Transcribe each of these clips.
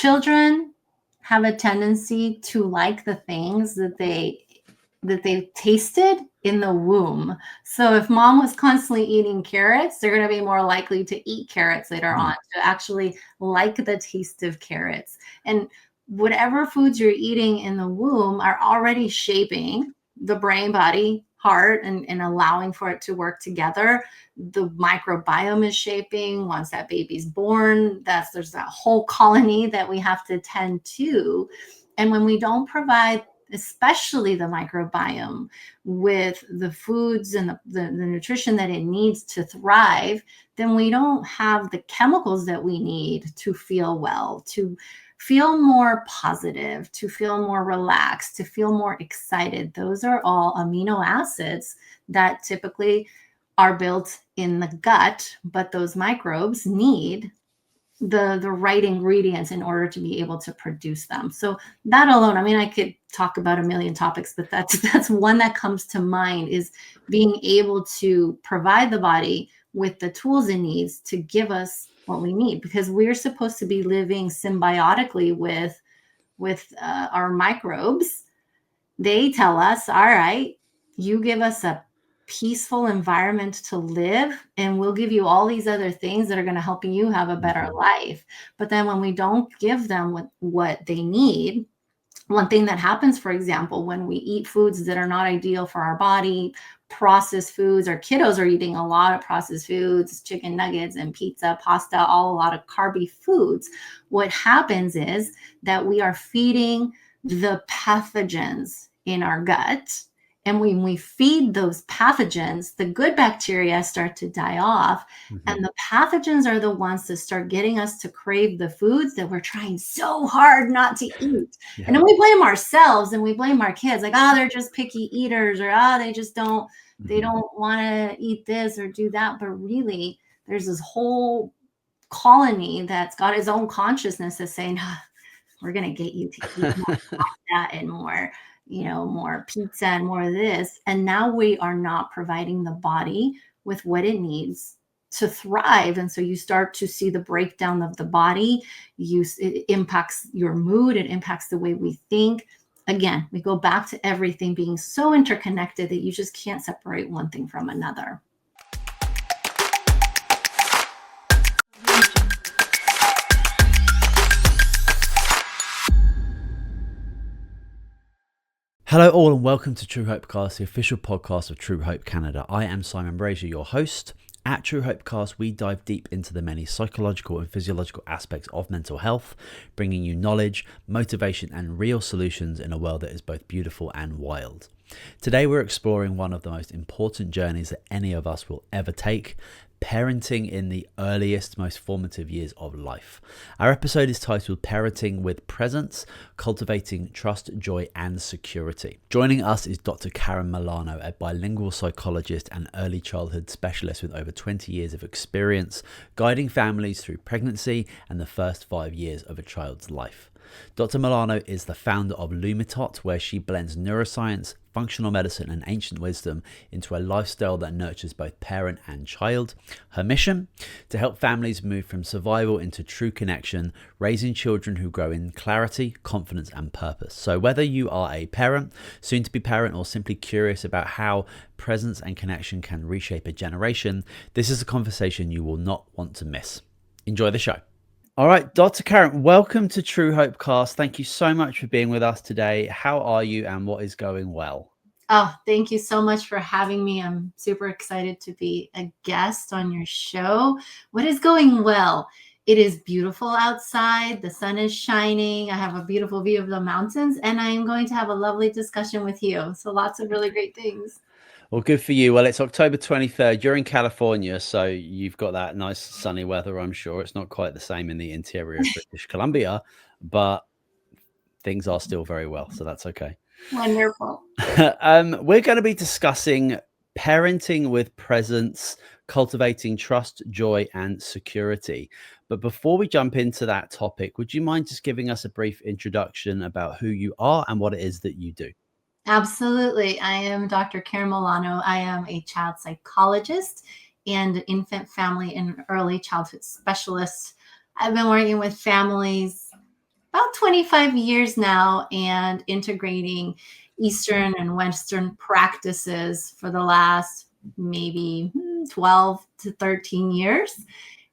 children have a tendency to like the things that they've tasted in the womb. So if mom was constantly eating carrots, they're going to be more likely to eat carrots later on, to actually like the taste of carrots. And whatever foods you're eating in the womb are already shaping the brain, body, heart, and allowing for it to work together. The microbiome is shaping. Once that baby's born, there's that whole colony that we have to tend to. And when we don't provide, especially the microbiome, with the foods and the nutrition that it needs to thrive, then we don't have the chemicals that we need to feel well, to feel more positive, to feel more relaxed, to feel more excited. Those are all amino acids that typically are built in the gut, but those microbes need the right ingredients in order to be able to produce them. So that alone, I mean, I could talk about a million topics, but that's one that comes to mind, is being able to provide the body with the tools it needs to give us what we need, because we're supposed to be living symbiotically with our microbes. They tell us, all right, you give us a peaceful environment to live, and we'll give you all these other things that are going to help you have a better life. But then when we don't give them what they need, one thing that happens, for example, when we eat foods that are not ideal for our body, processed foods, our kiddos are eating a lot of processed foods, chicken nuggets and pizza, pasta, a lot of carby foods. What happens is that we are feeding the pathogens in our gut. And when we feed those pathogens, the good bacteria start to die off. And the pathogens are the ones that start getting us to crave the foods that we're trying so hard not to eat. And then we blame ourselves and we blame our kids, like, oh, they're just picky eaters, or they just don't want to eat this or do that. But really, there's this whole colony that's got its own consciousness that's saying, we're going to get you to eat more pasta and more pizza and more of this. And now we are not providing the body with what it needs to thrive. And so you start to see the breakdown of the body. It impacts your mood. It impacts the way we think. Again, we go back to everything being so interconnected that you just can't separate one thing from another. Hello all and welcome to Truehope Cast, the official podcast of Truehope Canada. I am Simon Brazier, your host. At Truehope Cast, we dive deep into the many psychological and physiological aspects of mental health, bringing you knowledge, motivation and real solutions in a world that is both beautiful and wild. Today we're exploring one of the most important journeys that any of us will ever take: parenting in the earliest, most formative years of life. Our episode is titled Parenting with Presence, Cultivating Trust, Joy and Security. Joining us is Dr. Karen Molano, a bilingual psychologist and early childhood specialist with over 20 years of experience guiding families through pregnancy and the first 5 years of a child's life. Dr. Molano is the founder of LumiTot, where she blends neuroscience, functional medicine and ancient wisdom into a lifestyle that nurtures both parent and child. Her mission? To help families move from survival into true connection, raising children who grow in clarity, confidence and purpose. So whether you are a parent, soon to be parent, or simply curious about how presence and connection can reshape a generation, this is a conversation you will not want to miss. Enjoy the show. All right, Dr. Karen, welcome to Truehope Cast. Thank you so much for being with us today. How are you and what is going well? Oh, thank you so much for having me. I'm super excited to be a guest on your show. What is going well? It is beautiful outside. The sun is shining. I have a beautiful view of the mountains, and I am going to have a lovely discussion with you. So lots of really great things. Well, good for you. Well, it's October 23rd. You're in California, so you've got that nice sunny weather, I'm sure. It's not quite the same in the interior of British Columbia, but things are still very well, so that's okay. Wonderful. We're going to be discussing parenting with presence, cultivating trust, joy, and security. But before we jump into that topic, would you mind just giving us a brief introduction about who you are and what it is that you do? Absolutely. I am Dr. Karen Molano. I am a child psychologist and infant, family, and early childhood specialist. I've been working with families about 25 years now and integrating Eastern and Western practices for the last maybe 12 to 13 years.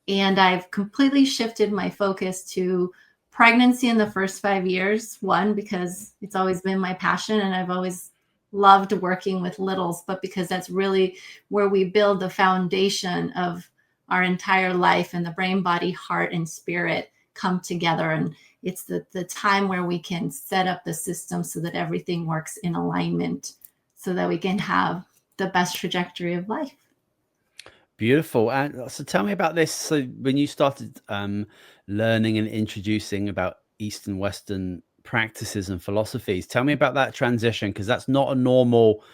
And I've completely shifted my focus to pregnancy in the first 5 years. One, because it's always been my passion and I've always loved working with littles, but because that's really where we build the foundation of our entire life, and the brain, body, heart, and spirit come together. And it's the time where we can set up the system so that everything works in alignment so that we can have the best trajectory of life. Beautiful. And so tell me about this. So when you started learning and introducing about East and Western practices and philosophies, tell me about that transition, because that's not a normal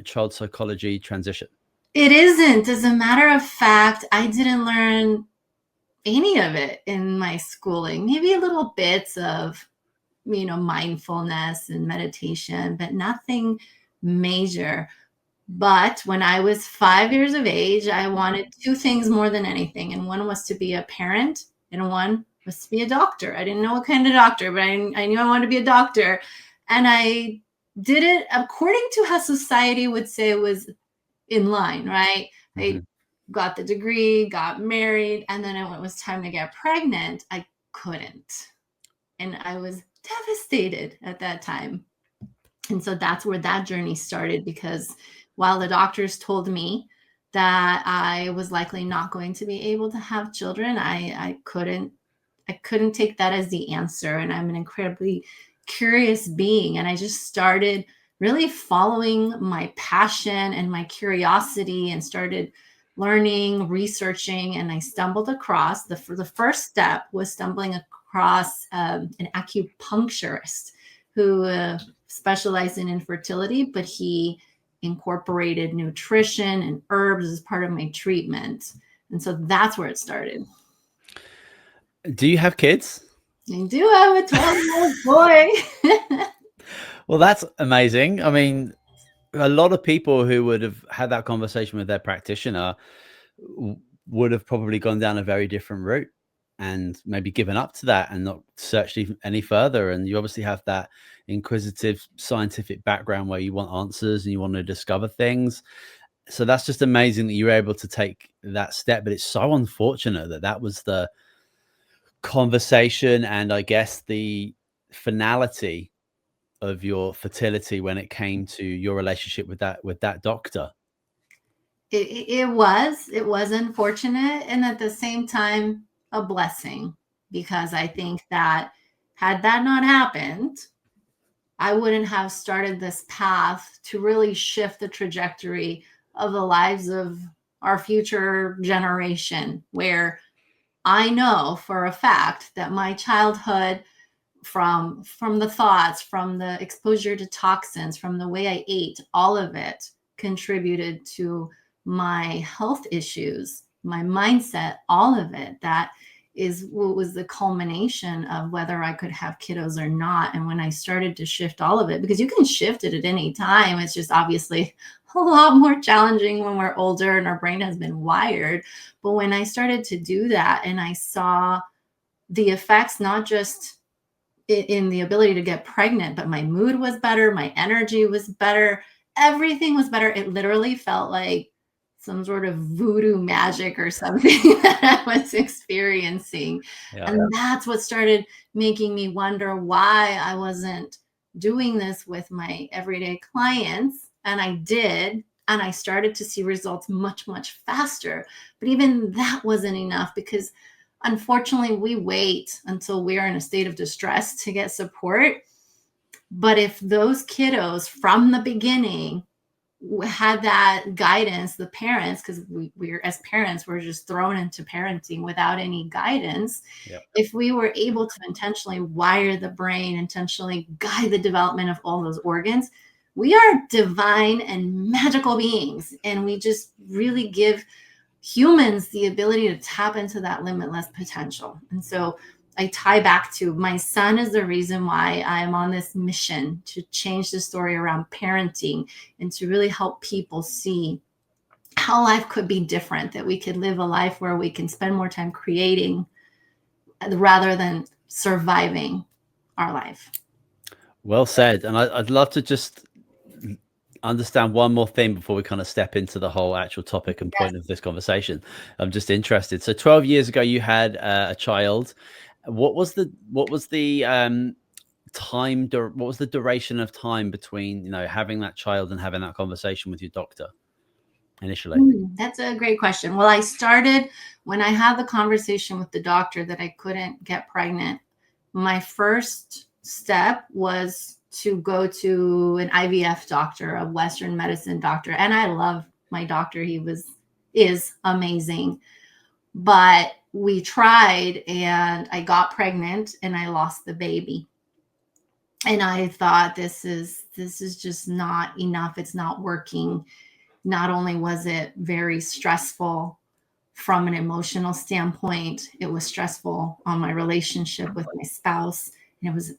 child psychology transition. It isn't. As a matter of fact, I didn't learn any of it in my schooling. Maybe a little bits of, mindfulness and meditation, but nothing major. But when I was 5 years of age, I wanted two things more than anything. And one was to be a parent, and one was to be a doctor. I didn't know what kind of doctor, but I knew I wanted to be a doctor. And I did it according to how society would say it was in line, right? I got the degree, got married, and then when it was time to get pregnant, I couldn't. And I was devastated at that time. And so that's where that journey started, because while the doctors told me that I was likely not going to be able to have children, I couldn't take that as the answer. And I'm an incredibly curious being. And I just started really following my passion and my curiosity and started learning, researching, and I stumbled across the first step was stumbling across an acupuncturist who specialized in infertility, but he incorporated nutrition and herbs as part of my treatment. And so that's where it started. Do you have kids? I do have a 12-year-old boy. Well, that's amazing. I mean, a lot of people who would have had that conversation with their practitioner would have probably gone down a very different route and maybe given up to that and not searched even any further. And you obviously have that inquisitive scientific background where you want answers and you want to discover things. So that's just amazing that you were able to take that step. But it's so unfortunate that that was the conversation and I guess the finality of your fertility when it came to your relationship with that doctor. It was unfortunate, and at the same time a blessing, because I think that had that not happened, I wouldn't have started this path to really shift the trajectory of the lives of our future generation, where I know for a fact that my childhood, from the thoughts, from the exposure to toxins, from the way I ate, all of it contributed to my health issues, my mindset, all of it. That is what was the culmination of whether I could have kiddos or not. And when I started to shift all of it, because you can shift it at any time, it's just obviously a lot more challenging when we're older and our brain has been wired. But when I started to do that and I saw the effects, not just in the ability to get pregnant, but my mood was better, my energy was better, everything was better. It literally felt like some sort of voodoo magic or something that I was experiencing. Yeah. And that's what started making me wonder why I wasn't doing this with my everyday clients. And I did. And I started to see results much, much faster. But even that wasn't enough, because unfortunately, we wait until we're in a state of distress to get support. But if those kiddos from the beginning had that guidance, the parents, because we're as parents, we're just thrown into parenting without any guidance. Yep. If we were able to intentionally wire the brain, intentionally guide the development of all those organs, we are divine and magical beings. And we just really give humans the ability to tap into that limitless potential. And so I tie back to my son is the reason why I'm on this mission to change the story around parenting and to really help people see how life could be different, that we could live a life where we can spend more time creating rather than surviving our life. Well said. And I'd love to just understand one more thing before we kind of step into the whole actual topic and point of this conversation. I'm just interested. So 12 years ago, you had a child. What was the time? What was the duration of time between, you know, having that child and having that conversation with your doctor initially? That's a great question. Well, I started when I had the conversation with the doctor that I couldn't get pregnant. My first step was to go to an IVF doctor, a Western medicine doctor. And I love my doctor. He is amazing. But we tried and I got pregnant and I lost the baby. And I thought this is just not enough. It's not working. Not only was it very stressful from an emotional standpoint, it was stressful on my relationship with my spouse, and it was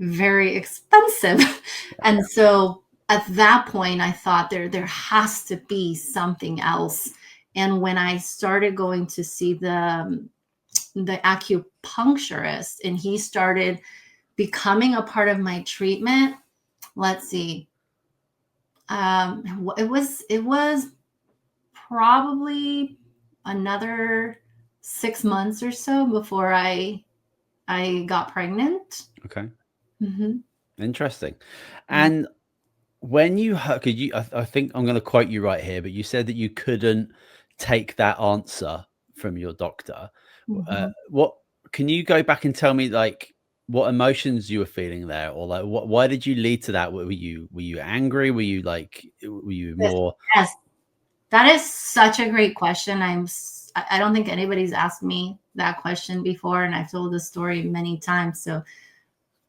very expensive. And so at that point, I thought there has to be something else. And when I started going to see the acupuncturist, and he started becoming a part of my treatment, let's see, it was probably another 6 months or so before I got pregnant. Okay. Mm-hmm. Interesting. And when you heard, I think I'm going to quote you right here, but you said that you couldn't take that answer from your doctor. Mm-hmm. What can you go back and tell me, like, what emotions you were feeling there, or like why did you lead to that? Were you angry? Were you more? Yes, that is such a great question. I don't think anybody's asked me that question before, and I've told the story many times. So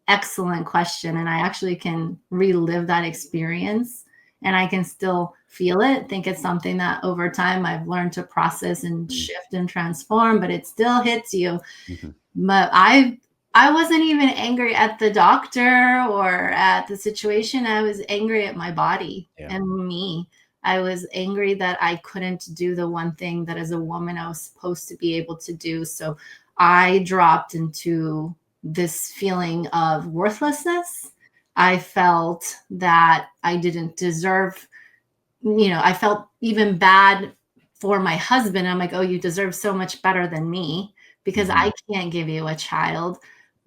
excellent question. And I actually can relive that experience and I can still feel it. I think it's something that over time I've learned to process and shift and transform, but it still hits you. Mm-hmm. But I wasn't even angry at the doctor or at the situation. I was angry at my body and me. I was angry that I couldn't do the one thing that as a woman I was supposed to be able to do. So I dropped into this feeling of worthlessness. I felt that I didn't deserve, I felt even bad for my husband. I'm like, oh, you deserve so much better than me because I can't give you a child.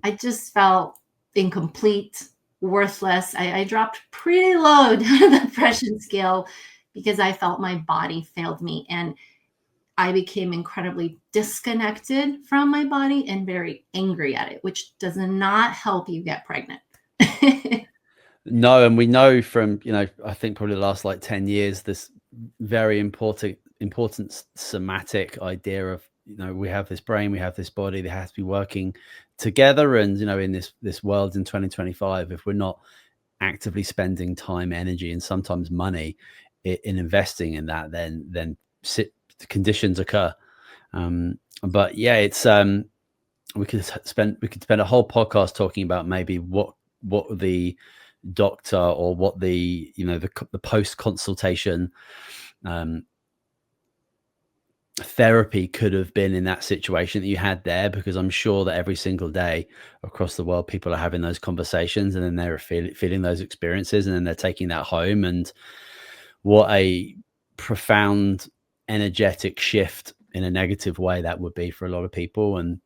I just felt incomplete, worthless. I dropped pretty low down the depression scale because I felt my body failed me. And I became incredibly disconnected from my body and very angry at it, which does not help you get pregnant. No, and we know from, I think probably the last like 10 years, this very important somatic idea of, we have this brain, we have this body, they have to be working together. And, in this world in 2025, if we're not actively spending time, energy, and sometimes money in investing in that, then conditions occur. But yeah, it's we could spend a whole podcast talking about maybe what the doctor or what the the post consultation therapy could have been in that situation that you had there, because I'm sure that every single day across the world people are having those conversations and then they're feeling those experiences and then they're taking that home. And what a profound energetic shift in a negative way that would be for a lot of people. And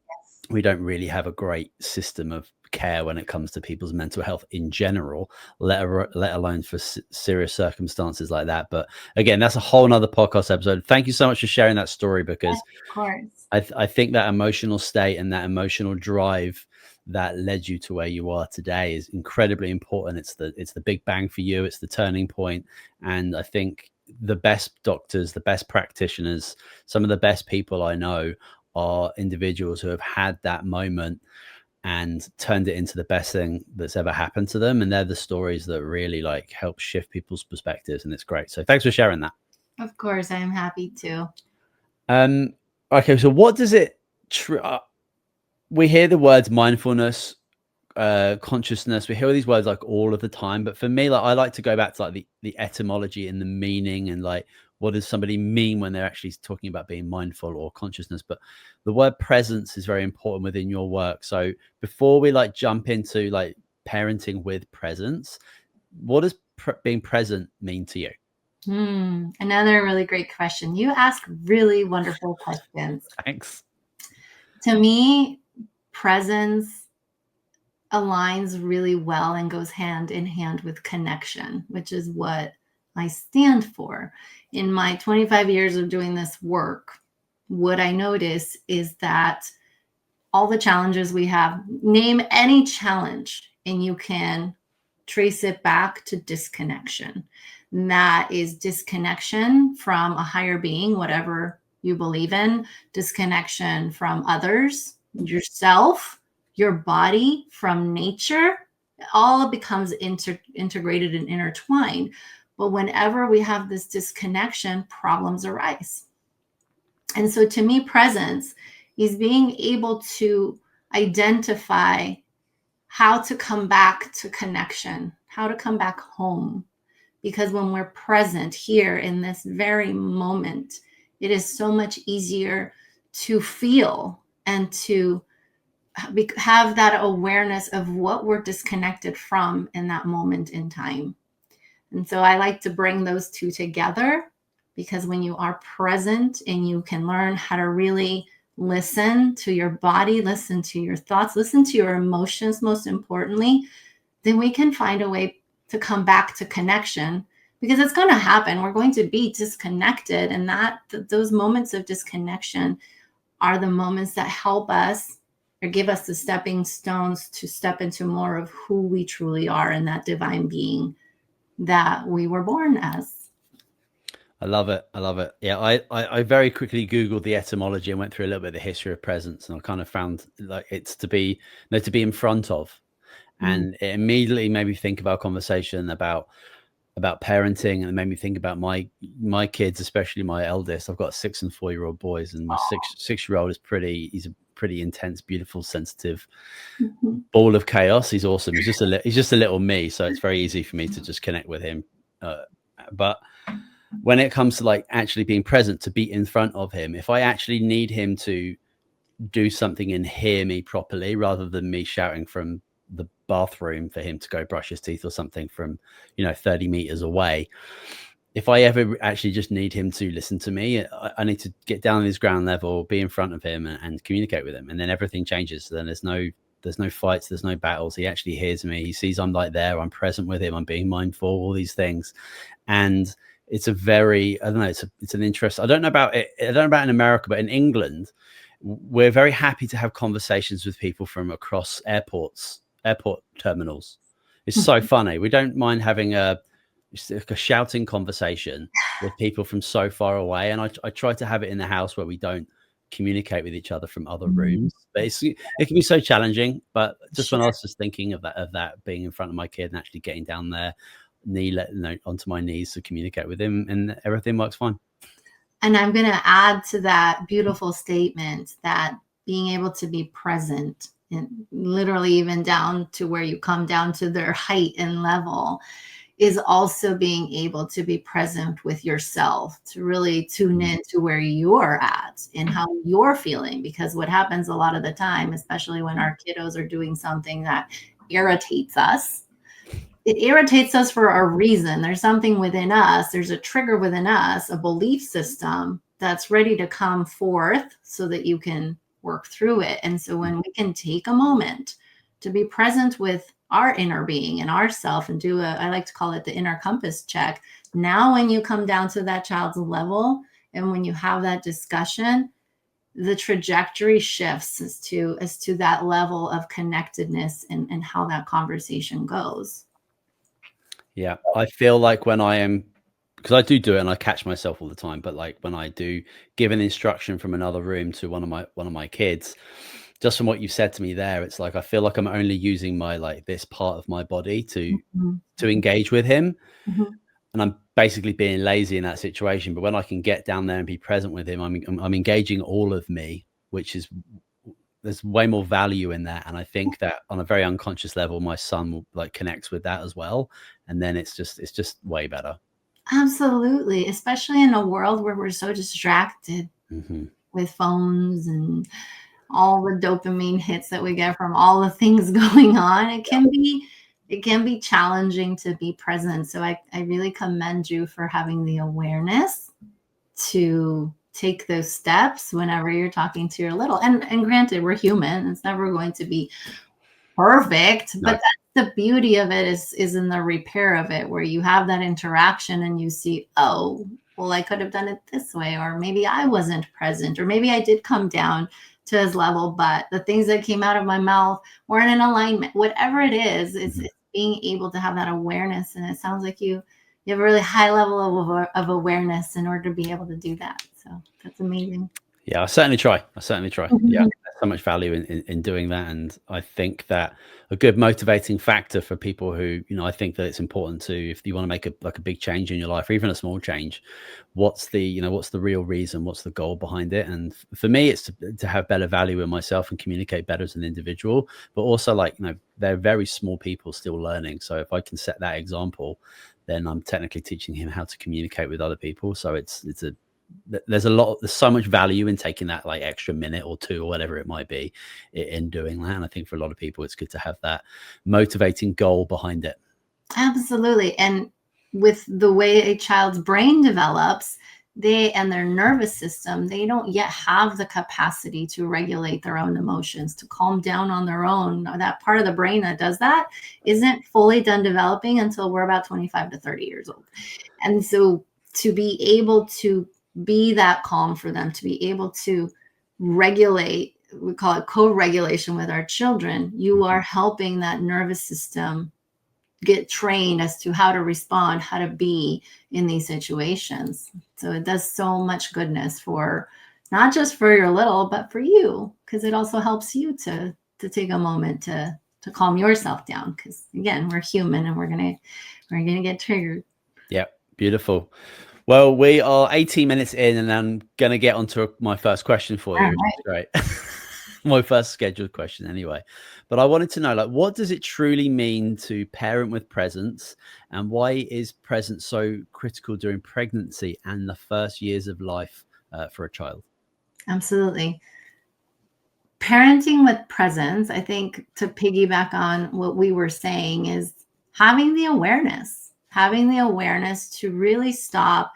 we don't really have a great system of care when it comes to people's mental health in general, let alone for serious circumstances like that. But again, that's a whole nother podcast episode. Thank you so much for sharing that story, because of course. I think that emotional state and that emotional drive that led you to where you are today is incredibly important. It's the big bang for you. It's the turning point. And I think the best doctors, the best practitioners, some of the best people I know are individuals who have had that moment and turned it into the best thing that's ever happened to them. And they're the stories that really like help shift people's perspectives. And it's great. So thanks for sharing that. Of course, I'm happy to. Okay. So what does it, we hear the words mindfulness, consciousness. We hear these words like all of the time. But for me, like I like to go back to like the etymology and the meaning and like what does somebody mean when they're actually talking about being mindful or consciousness. But the word presence is very important within your work. So before we like jump into like parenting with presence, what does being present mean to you? Another really great question. You ask really wonderful questions. Thanks. To me, presence aligns really well and goes hand in hand with connection, which is what I stand for. In my 25 years of doing this work, what I notice is that all the challenges we have, name any challenge, and you can trace it back to disconnection. And that is disconnection from a higher being, whatever you believe in, disconnection from others, yourself, your body, from nature. All becomes integrated and intertwined. But whenever we have this disconnection, problems arise. And so to me, presence is being able to identify how to come back to connection, how to come back home. Because when we're present here in this very moment, it is so much easier to feel and to have that awareness of what we're disconnected from in that moment in time. And so I like to bring those two together, because when you are present and you can learn how to really listen to your body, listen to your thoughts, listen to your emotions, most importantly, then we can find a way to come back to connection, because it's going to happen. We're going to be disconnected. And those moments of disconnection are the moments that help us or give us the stepping stones to step into more of who we truly are and that divine being that we were born as. I love it. I love it. Yeah, I very quickly Googled the etymology and went through a little bit of the history of presence, and I kind of found like it's to be in front of, and it immediately made me think of our conversation about parenting, and it made me think about my kids, especially my eldest. I've got 6 and 4-year-old boys, and my 6-year-old is he's a pretty intense, beautiful, sensitive ball of chaos. He's awesome. He's just a little me, so it's very easy for me to just connect with him. But when it comes to like actually being present, to be in front of him, if I actually need him to do something and hear me properly, rather than me shouting from the bathroom for him to go brush his teeth or something from 30 meters away, if I ever actually just need him to listen to me, I need to get down on his ground level, be in front of him, and communicate with him, and then everything changes. So then there's no fights, there's no battles. He actually hears me, he sees I'm like there, I'm present with him, I'm being mindful, all these things. And it's a very, I don't know, it's an interest. I don't know about in America, but in England, we're very happy to have conversations with people from across airport terminals. It's so funny. We don't mind having a shouting conversation with people from so far away. And I try to have it in the house where we don't communicate with each other from other rooms. But it can be so challenging. But just when I was just thinking of that being in front of my kid and actually getting down there, onto my knees to communicate with him, and everything works fine. And I'm going to add to that beautiful statement that being able to be present, and literally even down to where you come down to their height and level, is also being able to be present with yourself, to really tune in to where you're at and how you're feeling. Because what happens a lot of the time, especially when our kiddos are doing something that irritates us, it irritates us for a reason. There's something within us. There's a trigger within us, a belief system that's ready to come forth so that you can work through it. And so when we can take a moment to be present with our inner being and ourself and do I like to call it the inner compass check. Now, when you come down to that child's level and when you have that discussion, the trajectory shifts as to that level of connectedness and how that conversation goes. Yeah, I feel like when I am, because I do it and I catch myself all the time, but like when I do give an instruction from another room to one of my kids, just from what you said to me there, it's like I feel like I'm only using my this part of my body to engage with him, and I'm basically being lazy in that situation. But when I can get down there and be present with him, I'm engaging all of me, which is, there's way more value in that. And I think that on a very unconscious level, my son will connects with that as well. And then it's just way better. Absolutely, especially in a world where we're so distracted Mm-hmm. with phones and all the dopamine hits that we get from all the things going on. It can be challenging to be present. So I really commend you for having the awareness to take those steps whenever you're talking to your little. And granted, we're human. It's never going to be perfect, No. but that's the beauty of it is in the repair of it, where you have that interaction and you see, oh, well, I could have done it this way, or maybe I wasn't present, or maybe I did come down to his level, but the things that came out of my mouth weren't in alignment. Whatever it is, it's being able to have that awareness. And it sounds like you have a really high level of awareness in order to be able to do that. So that's amazing. Yeah, I certainly try. Mhm. Yeah, there's so much value in doing that. And I think that a good motivating factor for people who, I think that it's important to, if you want to make a big change in your life, or even a small change, what's the real reason? What's the goal behind it? And for me, it's to have better value in myself and communicate better as an individual, but also they're very small people still learning. So if I can set that example, then I'm technically teaching him how to communicate with other people. So there's so much value in taking that extra minute or two or whatever it might be in doing that. And I think for a lot of people, it's good to have that motivating goal behind it. Absolutely. And with the way a child's brain develops, they and their nervous system, they don't yet have the capacity to regulate their own emotions, to calm down on their own. That part of the brain that does that isn't fully done developing until we're about 25 to 30 years old. And so to be able to be that calm for them, to be able to regulate, we call it co-regulation with our children, you are helping that nervous system get trained as to how to respond, how to be in these situations. So it does so much goodness for not just for your little, but for you, because it also helps you to take a moment to calm yourself down. Because again, we're human and we're gonna get triggered. Yeah, beautiful. Well, we are 18 minutes in, and I'm going to get onto my first question for you, All which right. is great. My first scheduled question anyway. But I wanted to know, what does it truly mean to parent with presence, and why is presence so critical during pregnancy and the first years of life for a child? Absolutely. Parenting with presence, I think, to piggyback on what we were saying, is having the awareness to really stop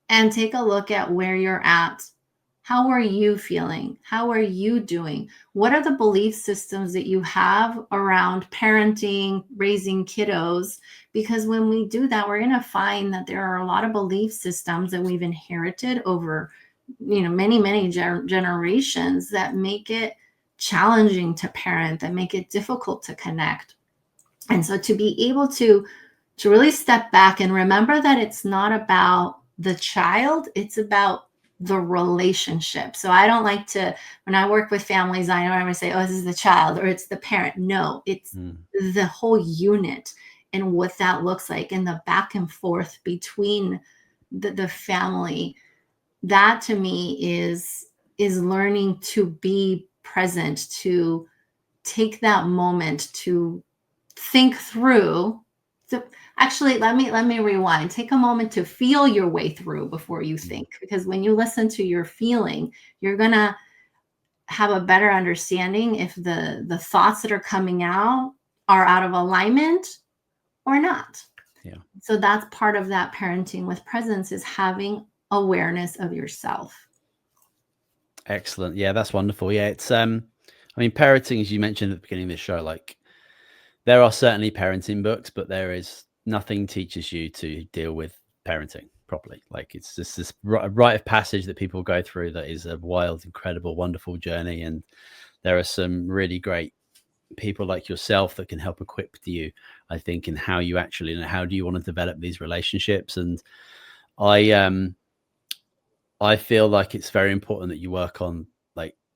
and take a look at where you're at. How are you feeling? How are you doing? What are the belief systems that you have around parenting, raising kiddos? Because when we do that, we're going to find that there are a lot of belief systems that we've inherited over, many generations that make it challenging to parent, that make it difficult to connect. And so to be able to really step back and remember that it's not about the child, it's about the relationship. So I don't like to, when I work with families, I don't ever say, oh, this is the child or it's the parent. No, it's the whole unit and what that looks like, and the back and forth between the family. That to me is learning to be present, to take that moment to think through. So actually, let me rewind. Take a moment to feel your way through before you think, because when you listen to your feeling, you're gonna have a better understanding if the thoughts that are coming out are out of alignment or not. Yeah. So that's part of that parenting with presence, is having awareness of yourself. Excellent. Yeah, that's wonderful. Yeah, it's parenting, as you mentioned at the beginning of the show, there are certainly parenting books, but there is nothing teaches you to deal with parenting properly. It's just this rite of passage that people go through that is a wild, incredible, wonderful journey. And there are some really great people like yourself that can help equip you, I think, in how you actually, how do you want to develop these relationships. And I feel like it's very important that you work on,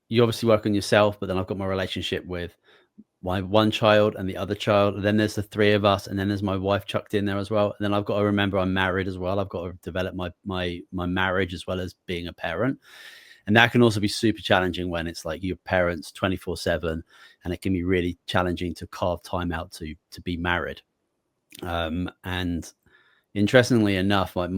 you obviously work on yourself, but then I've got my relationship with my one child and the other child, and then there's the three of us, and then there's my wife chucked in there as well. And then I've got to remember I'm married as well. I've got to develop my marriage as well as being a parent. And that can also be super challenging when it's like your parents 24/7, and it can be really challenging to carve time out to be married. And Interestingly enough, like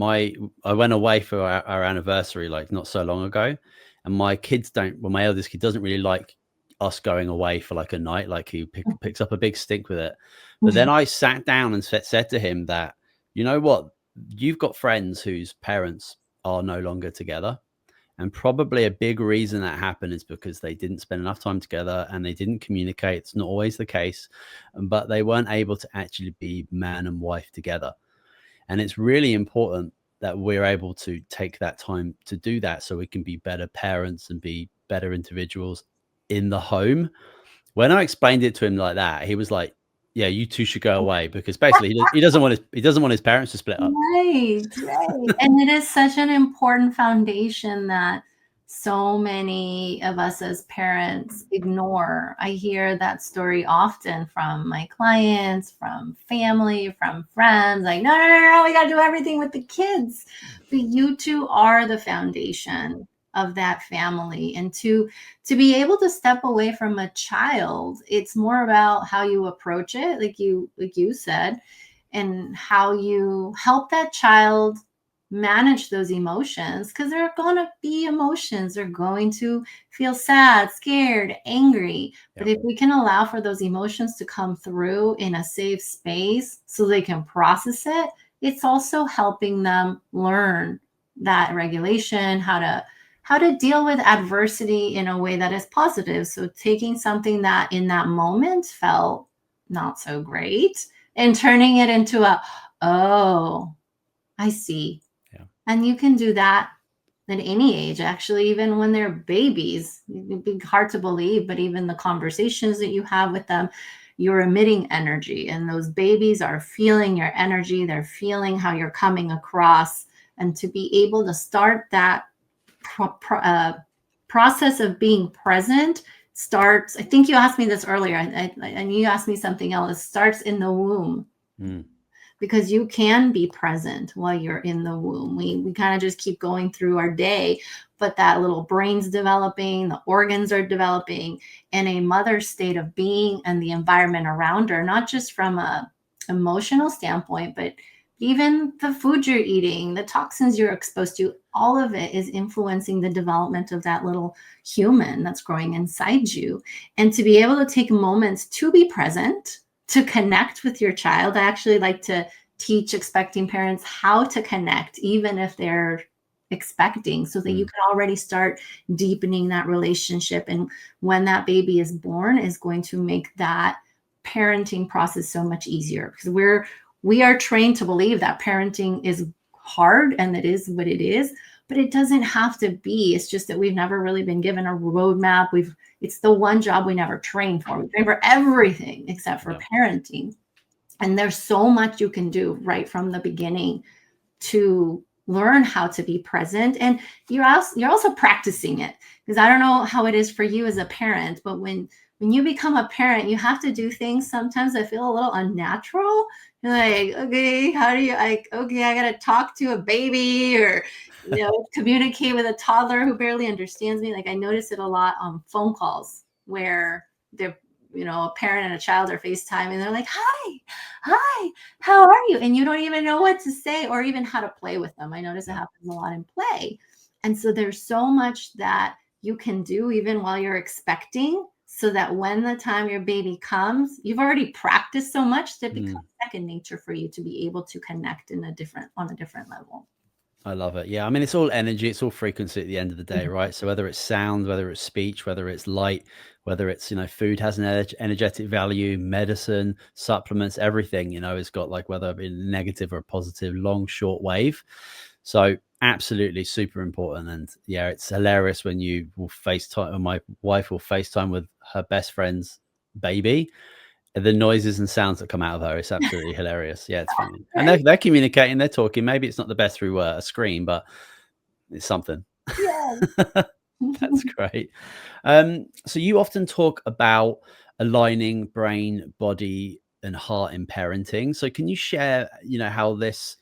I went away for our anniversary like not so long ago, and my kids don't. Well, my eldest kid doesn't really like us going away for like a night. Like he picks up a big stink with it. But then I sat down and said to him that, you know what, you've got friends whose parents are no longer together. And probably a big reason that happened is because they didn't spend enough time together and they didn't communicate. It's not always the case, but they weren't able to actually be man and wife together. And it's really important that we're able to take that time to do that so we can be better parents and be better individuals in the home. When I explained it to him like that, he was like, yeah, you two should go away, because basically he doesn't want his parents to split up. Right, right. And it is such an important foundation that so many of us as parents ignore. I hear that story often from my clients, from family, from friends, like, no, no, no, no, we got to do everything with the kids. But you two are the foundation of that family. And to be able to step away from a child, it's more about how you approach it, like you said, and how you help that child manage those emotions, because there are going to be emotions. They're going to feel sad, scared, angry. But Yeah. if we can allow for those emotions to come through in a safe space so they can process it, it's also helping them learn that regulation, how to deal with adversity in a way that is positive. So taking something that in that moment felt not so great and turning it into oh, I see. Yeah. And you can do that at any age, actually, even when they're babies. It'd be hard to believe, but even the conversations that you have with them, you're emitting energy, and those babies are feeling your energy. They're feeling how you're coming across. And to be able to start that process of being present starts, I think you asked me this earlier, and you asked me something else, starts in the womb. Because you can be present while you're in the womb. We kind of just keep going through our day, but that little brain's developing, the organs are developing, and a mother's state of being and the environment around her, not just from a emotional standpoint, but even the food you're eating, the toxins you're exposed to, all of it is influencing the development of that little human that's growing inside you. And to be able to take moments to be present, to connect with your child. I actually like to teach expecting parents how to connect, even if they're expecting, so that you can already start deepening that relationship. And when that baby is born, is going to make that parenting process so much easier, because we are trained to believe that parenting is hard, and it is what it is, but it doesn't have to be. It's just that we've never really been given a roadmap. It's the one job we never trained for. We train for everything except for parenting. And there's so much you can do right from the beginning to learn how to be present. And you're also practicing it, because I don't know how it is for you as a parent, but when you become a parent, you have to do things sometimes that feel a little unnatural. You're like, okay, I got to talk to a baby, or communicate with a toddler who barely understands me. Like, I notice it a lot on phone calls where they're, a parent and a child are FaceTime, and they're like, hi, how are you? And you don't even know what to say or even how to play with them. I notice it happens a lot in play. And so there's so much that you can do even while you're expecting, so that when the time your baby comes, you've already practiced so much that it becomes second nature for you to be able to connect on a different level. I love it. Yeah. I mean, it's all energy. It's all frequency at the end of the day, right? So whether it's sound, whether it's speech, whether it's light, whether it's, food has an energetic value, medicine, supplements, everything, it's got, like, whether it be negative or positive, long, short wave. So absolutely super important. And yeah, it's hilarious when you will FaceTime, or my wife will FaceTime with her best friend's baby. The noises and sounds that come out of her, it's absolutely hilarious. Yeah, it's funny. And they're communicating, they're talking. Maybe it's not the best through a screen, but it's something. Yeah. That's great. So you often talk about aligning brain, body, and heart in parenting. So can you share, how this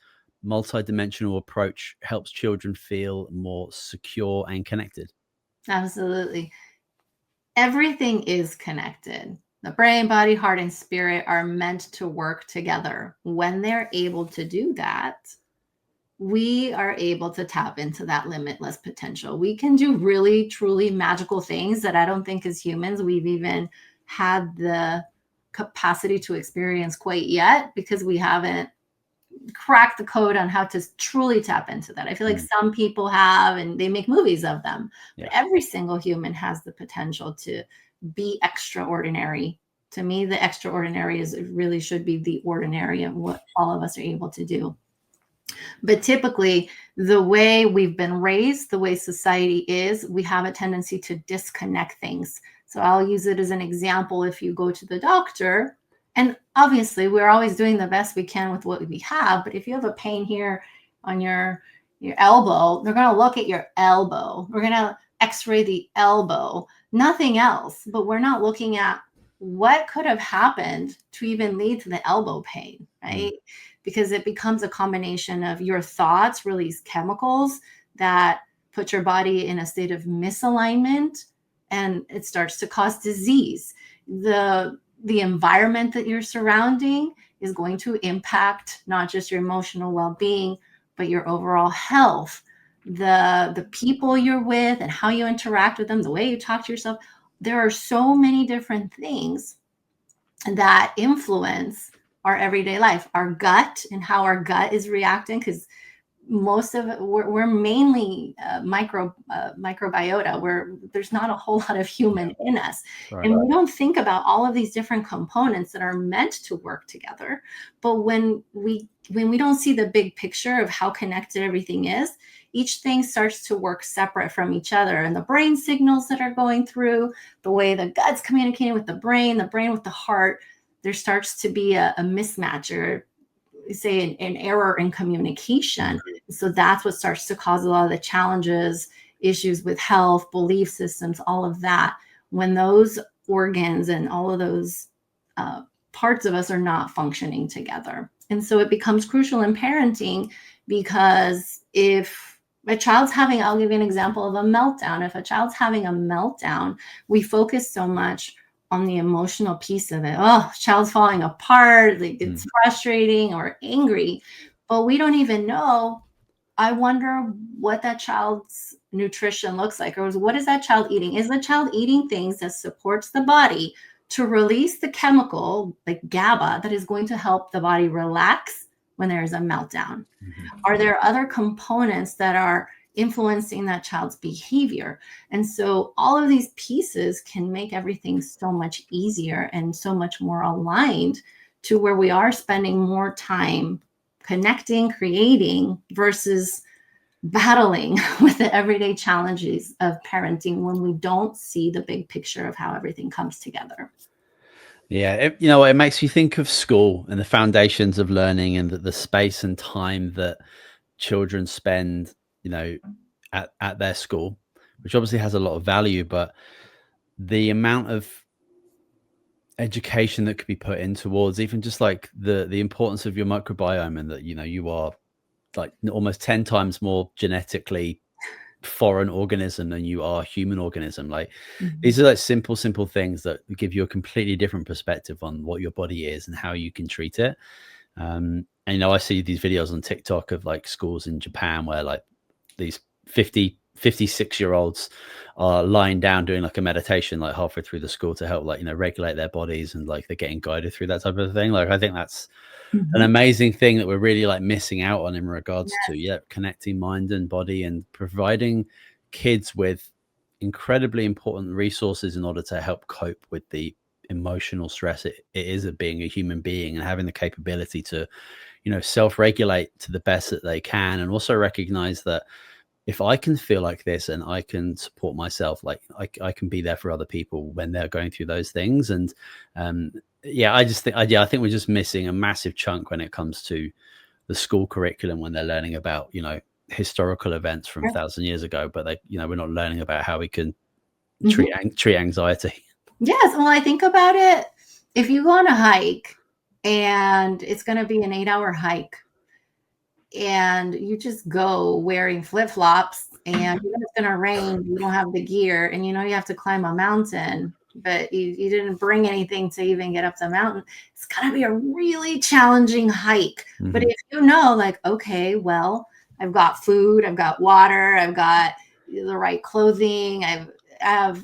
multidimensional approach helps children feel more secure and connected? Absolutely. Everything is connected. The brain, body, heart, and spirit are meant to work together. When they're able to do that, we are able to tap into that limitless potential. We can do really, truly magical things that I don't think as humans we've even had the capacity to experience quite yet, because we haven't cracked the code on how to truly tap into that. I feel like some people have, and they make movies of them, but every single human has the potential to be extraordinary. To me, the extraordinary is, it really should be the ordinary of what all of us are able to do. But typically, the way we've been raised, the way society is, we have a tendency to disconnect things. So I'll use it as an example. If you go to the doctor, and obviously we're always doing the best we can with what we have, but if you have a pain here on your elbow, they're going to look at your elbow. We're going to x-ray the elbow, nothing else. But we're not looking at what could have happened to even lead to the elbow pain, right? Because it becomes a combination of your thoughts release chemicals that put your body in a state of misalignment, and it starts to cause disease. The environment that you're surrounding is going to impact not just your emotional well-being, but your overall health. The people you're with and how you interact with them, the way you talk to yourself. There are so many different things that influence our everyday life, our gut and how our gut is reacting, because most of it, we're mainly microbiota, where there's not a whole lot of human in us. Right. And we don't think about all of these different components that are meant to work together. But when we don't see the big picture of how connected everything is, each thing starts to work separate from each other. And the brain signals that are going through, the way the gut's communicating with the brain with the heart, there starts to be a mismatch, or say an error in communication. So that's what starts to cause a lot of the challenges, issues with health, belief systems, all of that, when those organs and all of those parts of us are not functioning together. And so it becomes crucial in parenting, because if a child's having, I'll give you an example of a meltdown. If a child's having a meltdown, we focus so much on the emotional piece of it. Oh, child's falling apart, like it's frustrating or angry, but we don't even know, I wonder what that child's nutrition looks like, or what is that child eating? Is the child eating things that supports the body to release the chemical like GABA that is going to help the body relax when there is a meltdown? Are there other components that are influencing that child's behavior? And so all of these pieces can make everything so much easier and so much more aligned to where we are spending more time connecting, creating, versus battling with the everyday challenges of parenting when we don't see the big picture of how everything comes together. Yeah, it makes you think of school and the foundations of learning, and the space and time that children spend, at their school, which obviously has a lot of value, but the amount of education that could be put in towards even just like the importance of your microbiome, and that, you are like almost 10 times more genetically foreign organism than you are human organism. Like these are like simple things that give you a completely different perspective on what your body is and how you can treat it. And I see these videos on TikTok of like schools in Japan where like these 56-year-olds are lying down doing like a meditation like halfway through the school to help like regulate their bodies, and like they're getting guided through that type of thing. Like I think that's an amazing thing that we're really like missing out on in regards to connecting mind and body, and providing kids with incredibly important resources in order to help cope with the emotional stress it is of being a human being, and having the capability to self-regulate to the best that they can, and also recognize that if I can feel like this and I can support myself, like I can be there for other people when they're going through those things. And I think we're just missing a massive chunk when it comes to the school curriculum, when they're learning about, historical events from 1,000 years ago, but we're not learning about how we can treat anxiety. Yes. Well, I think about it. If you go on a hike and it's going to be an 8-hour hike, and you just go wearing flip-flops, and it's going to rain, you don't have the gear, and you have to climb a mountain, but you didn't bring anything to even get up the mountain. It's going to be a really challenging hike. Mm-hmm. But if you know, like, okay, well, I've got food, I've got water, I've got the right clothing, I have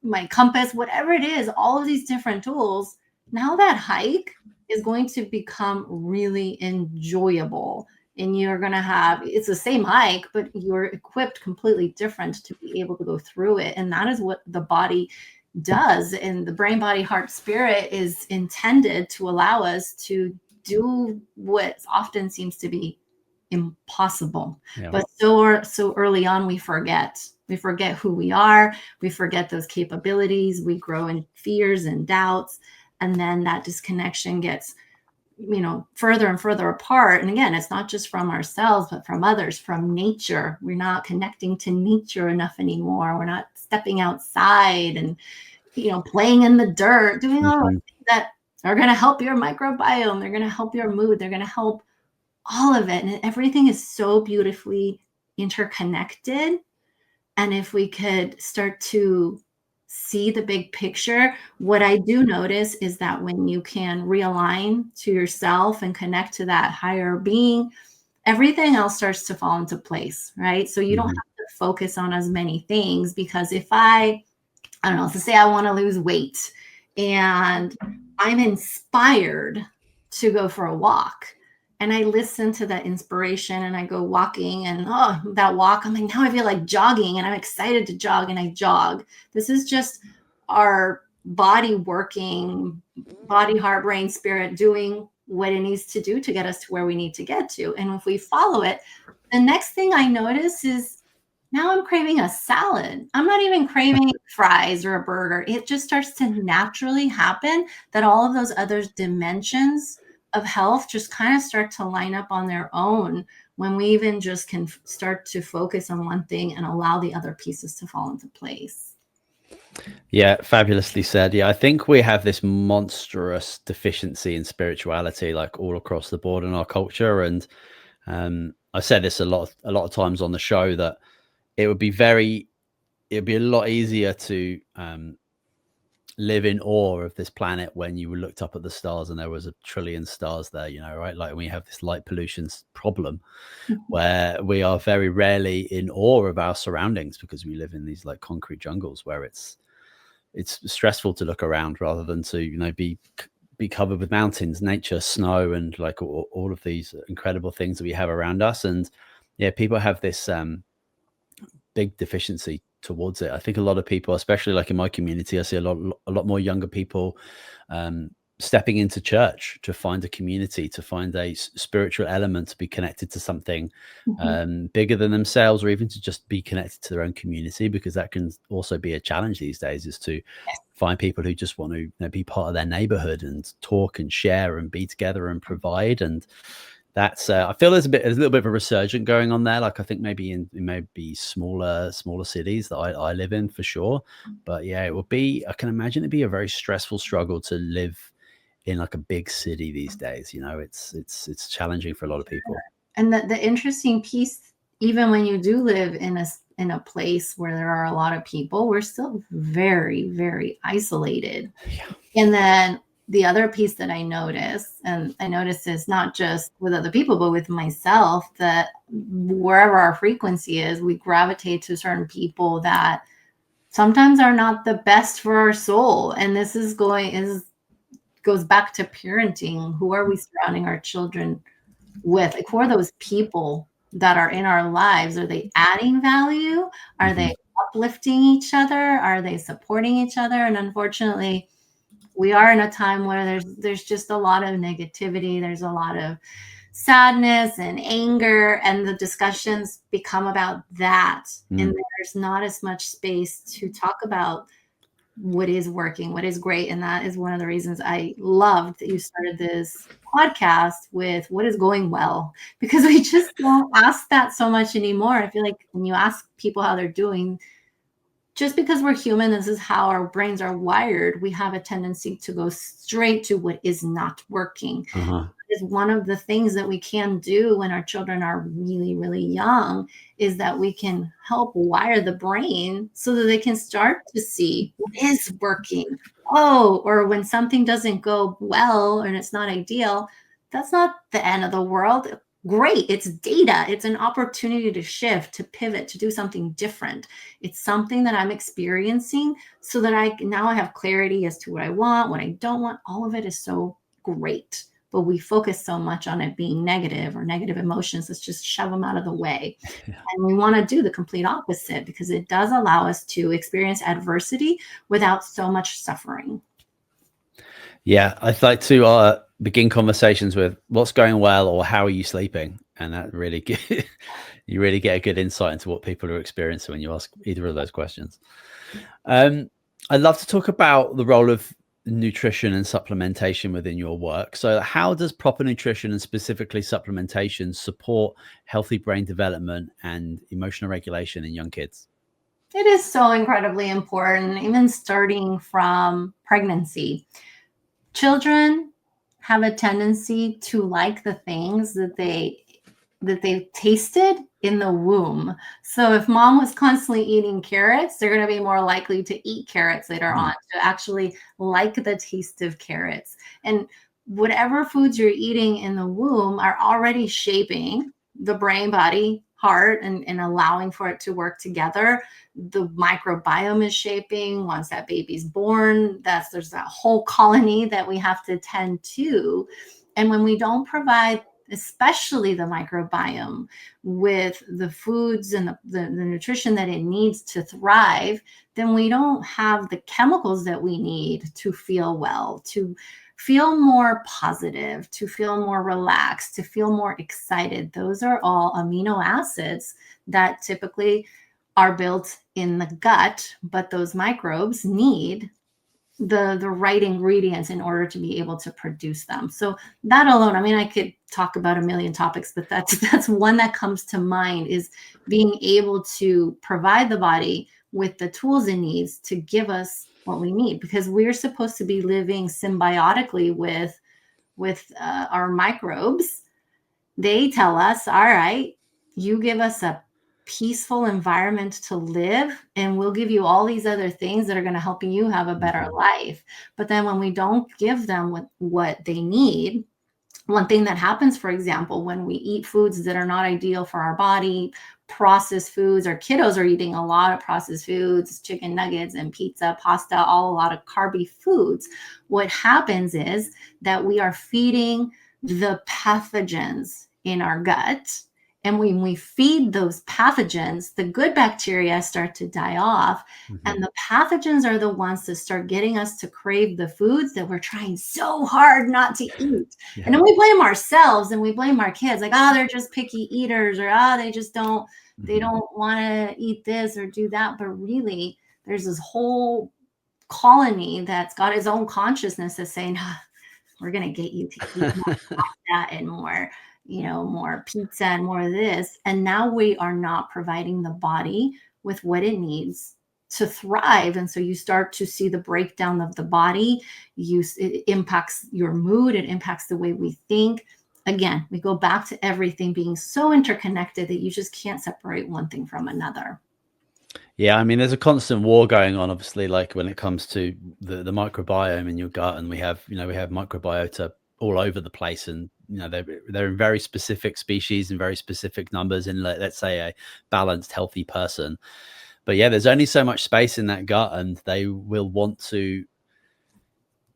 my compass, whatever it is, all of these different tools, now that hike is going to become really enjoyable. And you're going to have, it's the same hike, but you're equipped completely different to be able to go through it. And that is what the body does. And the brain, body, heart, spirit is intended to allow us to do what often seems to be impossible. Yeah. But so early on, we forget who we are. We forget those capabilities. We grow in fears and doubts. And then that disconnection gets, further and further apart. And again, it's not just from ourselves, but from others, from nature. We're not connecting to nature enough anymore. We're not stepping outside and, playing in the dirt, doing all the things that are going to help your microbiome. They're going to help your mood. They're going to help all of it. And everything is so beautifully interconnected. And if we could start to see the big picture, what I do notice is that when you can realign to yourself and connect to that higher being, everything else starts to fall into place, right? So you don't have to focus on as many things, because if I don't know, let's say I want to lose weight and I'm inspired to go for a walk, and I listen to that inspiration and I go walking, and that walk, I'm like, now I feel like jogging and I'm excited to jog, and I jog. This is just our body working, body, heart, brain, spirit, doing what it needs to do to get us to where we need to get to. And if we follow it, the next thing I notice is now I'm craving a salad. I'm not even craving fries or a burger. It just starts to naturally happen that all of those other dimensions of health just kind of start to line up on their own when we even just can start to focus on one thing and allow the other pieces to fall into place. Yeah, fabulously said. Yeah, I think we have this monstrous deficiency in spirituality, like all across the board in our culture. And I said this a lot of times on the show, that it'd be a lot easier to live in awe of this planet when you looked up at the stars and there was 1 trillion stars there, right? Like we have this light pollution problem where we are very rarely in awe of our surroundings, because we live in these like concrete jungles where it's stressful to look around rather than to, be covered with mountains, nature, snow, and like all of these incredible things that we have around us. And yeah, people have this big deficiency towards it. I think a lot of people, especially like in my community, I see a lot more younger people stepping into church to find a community, to find a spiritual element, to be connected to something bigger than themselves, or even to just be connected to their own community, because that can also be a challenge these days, is to find people who just want to be part of their neighborhood and talk and share and be together and provide. And that's I feel there's a little bit of a resurgence going on there. Like I think maybe in maybe smaller cities that I live in, for sure. But yeah, I can imagine it'd be a very stressful struggle to live in like a big city these days. It's challenging for a lot of people. And the interesting piece, even when you do live in a place where there are a lot of people, we're still very, very isolated. Yeah. And then the other piece that I notice is not just with other people, but with myself, that wherever our frequency is, we gravitate to certain people that sometimes are not the best for our soul. And this goes back to parenting. Who are we surrounding our children with? Like, who are those people that are in our lives? Are they adding value? Are they uplifting each other? Are they supporting each other? And unfortunately, we are in a time where there's just a lot of negativity. There's a lot of sadness and anger, and the discussions become about that. And there's not as much space to talk about what is working, what is great. And that is one of the reasons I loved that you started this podcast with what is going well, because we just don't ask that so much anymore. I feel like when you ask people how they're doing, just because we're human, this is how our brains are wired. We have a tendency to go straight to what is not working. is one of the things that we can do when our children are really, really young is that we can help wire the brain so that they can start to see what is working. Oh, or when something doesn't go well and it's not ideal, that's not the end of the world. Great. It's data. It's an opportunity to shift, to pivot, to do something different. It's something that I'm experiencing so that I have clarity as to what I want, what I don't want. All of it is so great. But we focus so much on it being negative or negative emotions. Let's just shove them out of the way. Yeah. And we want to do the complete opposite because it does allow us to experience adversity without so much suffering. Yeah, I'd like to begin conversations with what's going well or how are you sleeping? And that really you really get a good insight into what people are experiencing when you ask either of those questions. I'd love to talk about the role of nutrition and supplementation within your work. So how does proper nutrition and specifically supplementation support healthy brain development and emotional regulation in young kids? It is so incredibly important, even starting from pregnancy. Children have a tendency to like the things that they've tasted in the womb. So if mom was constantly eating carrots, they're going to be more likely to eat carrots later on, to actually like the taste of carrots. And whatever foods you're eating in the womb are already shaping the brain, body, heart, and allowing for it to work together. The microbiome is shaping. Once that baby's born, there's that whole colony that we have to tend to. And when we don't provide, especially the microbiome, with the foods and the nutrition that it needs to thrive, then we don't have the chemicals that we need to feel well, to feel more positive, to feel more relaxed, to feel more excited. Those are all amino acids that typically are built in the gut, but those microbes need the right ingredients in order to be able to produce them. So that alone, I mean, I could talk about a million topics, but that's one that comes to mind, is being able to provide the body with the tools it needs to give us what we need, because we're supposed to be living symbiotically with our microbes. They tell us, all right, you give us a peaceful environment to live, and we'll give you all these other things that are going to help you have a better life. But then when we don't give them what they need, one thing that happens, for example, when we eat foods that are not ideal for our body, processed foods, our kiddos are eating a lot of processed foods, chicken nuggets and pizza, pasta, a lot of carby foods. What happens is that we are feeding the pathogens in our gut. And when we feed those pathogens, the good bacteria start to die off. Mm-hmm. And the pathogens are the ones that start getting us to crave the foods that we're trying so hard not to eat. Yeah. And then we blame ourselves and we blame our kids, like, oh, they're just picky eaters, or they just don't, mm-hmm. they don't want to eat this or do that. But really, there's this whole colony that's got its own consciousness that's saying, we're going to get you to eat more that and more, more pizza and more of this. And now we are not providing the body with what it needs to thrive. And so you start to see the breakdown of the body. It impacts your mood. It impacts the way we think. Again, we go back to everything being so interconnected that you just can't separate one thing from another. Yeah, I mean, there's a constant war going on, obviously, like when it comes to the microbiome in your gut, and we have microbiota all over the place, and they're in very specific species and very specific numbers in, let's say, a balanced, healthy person. But yeah, there's only so much space in that gut, and they will want to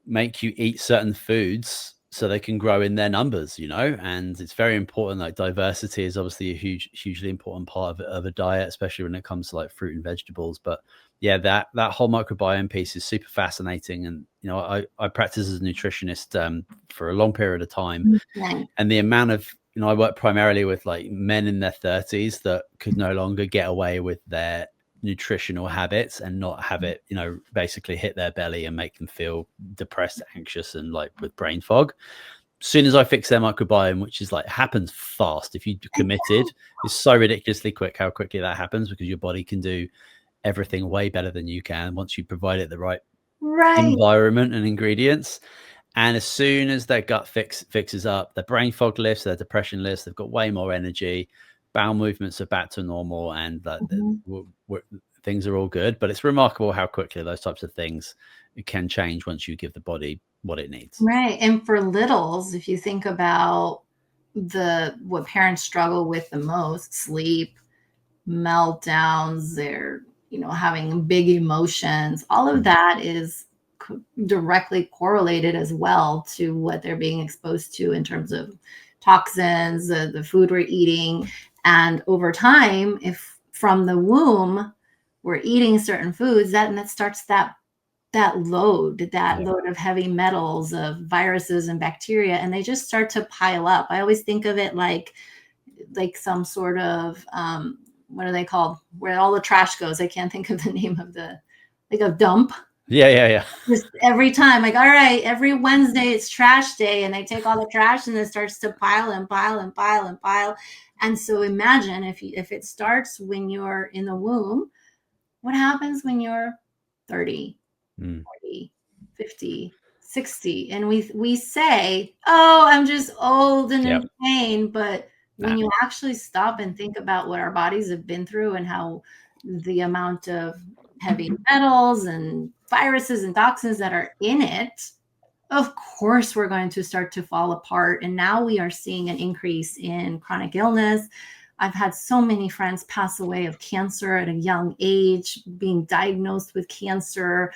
make you eat certain foods so they can grow in their numbers, and it's very important. Like, diversity is obviously a hugely important part of a diet, especially when it comes to like fruit and vegetables. But yeah, that whole microbiome piece is super fascinating. And, I practice as a nutritionist for a long period of time. Mm-hmm. And the amount of, I work primarily with like men in their 30s that could no longer get away with their nutritional habits and not have it, basically hit their belly and make them feel depressed, anxious, and like with brain fog. As soon as I fix their microbiome, which is like happens fast, if you're committed, it's so ridiculously quick how quickly that happens, because your body can do everything way better than you can once you provide it the right environment and ingredients. And as soon as their gut fixes up, their brain fog lifts, their depression lifts, they've got way more energy, bowel movements are back to normal, and things are all good. But it's remarkable how quickly those types of things can change once you give the body what it needs. Right. And for littles, if you think about what parents struggle with the most, sleep, meltdowns, they're, having big emotions, all of that is directly correlated as well to what they're being exposed to in terms of toxins, the food we're eating. And over time, if from the womb we're eating certain foods, that starts that load of heavy metals, of viruses and bacteria, and they just start to pile up. I always think of it like some sort of what are they called, where all the trash goes? I can't think of the name of a dump. Yeah. Just every time, like, all right, every Wednesday it's trash day, and they take all the trash and it starts to pile and pile and pile and pile. And so imagine if it starts when you're in the womb, what happens when you're 30, 40, 50, 60? And we say, oh, I'm just old and in pain. But when you actually stop and think about what our bodies have been through and how the amount of heavy metals and viruses and toxins that are in it, of course, we're going to start to fall apart. And now we are seeing an increase in chronic illness. I've had so many friends pass away of cancer at a young age, being diagnosed with cancer.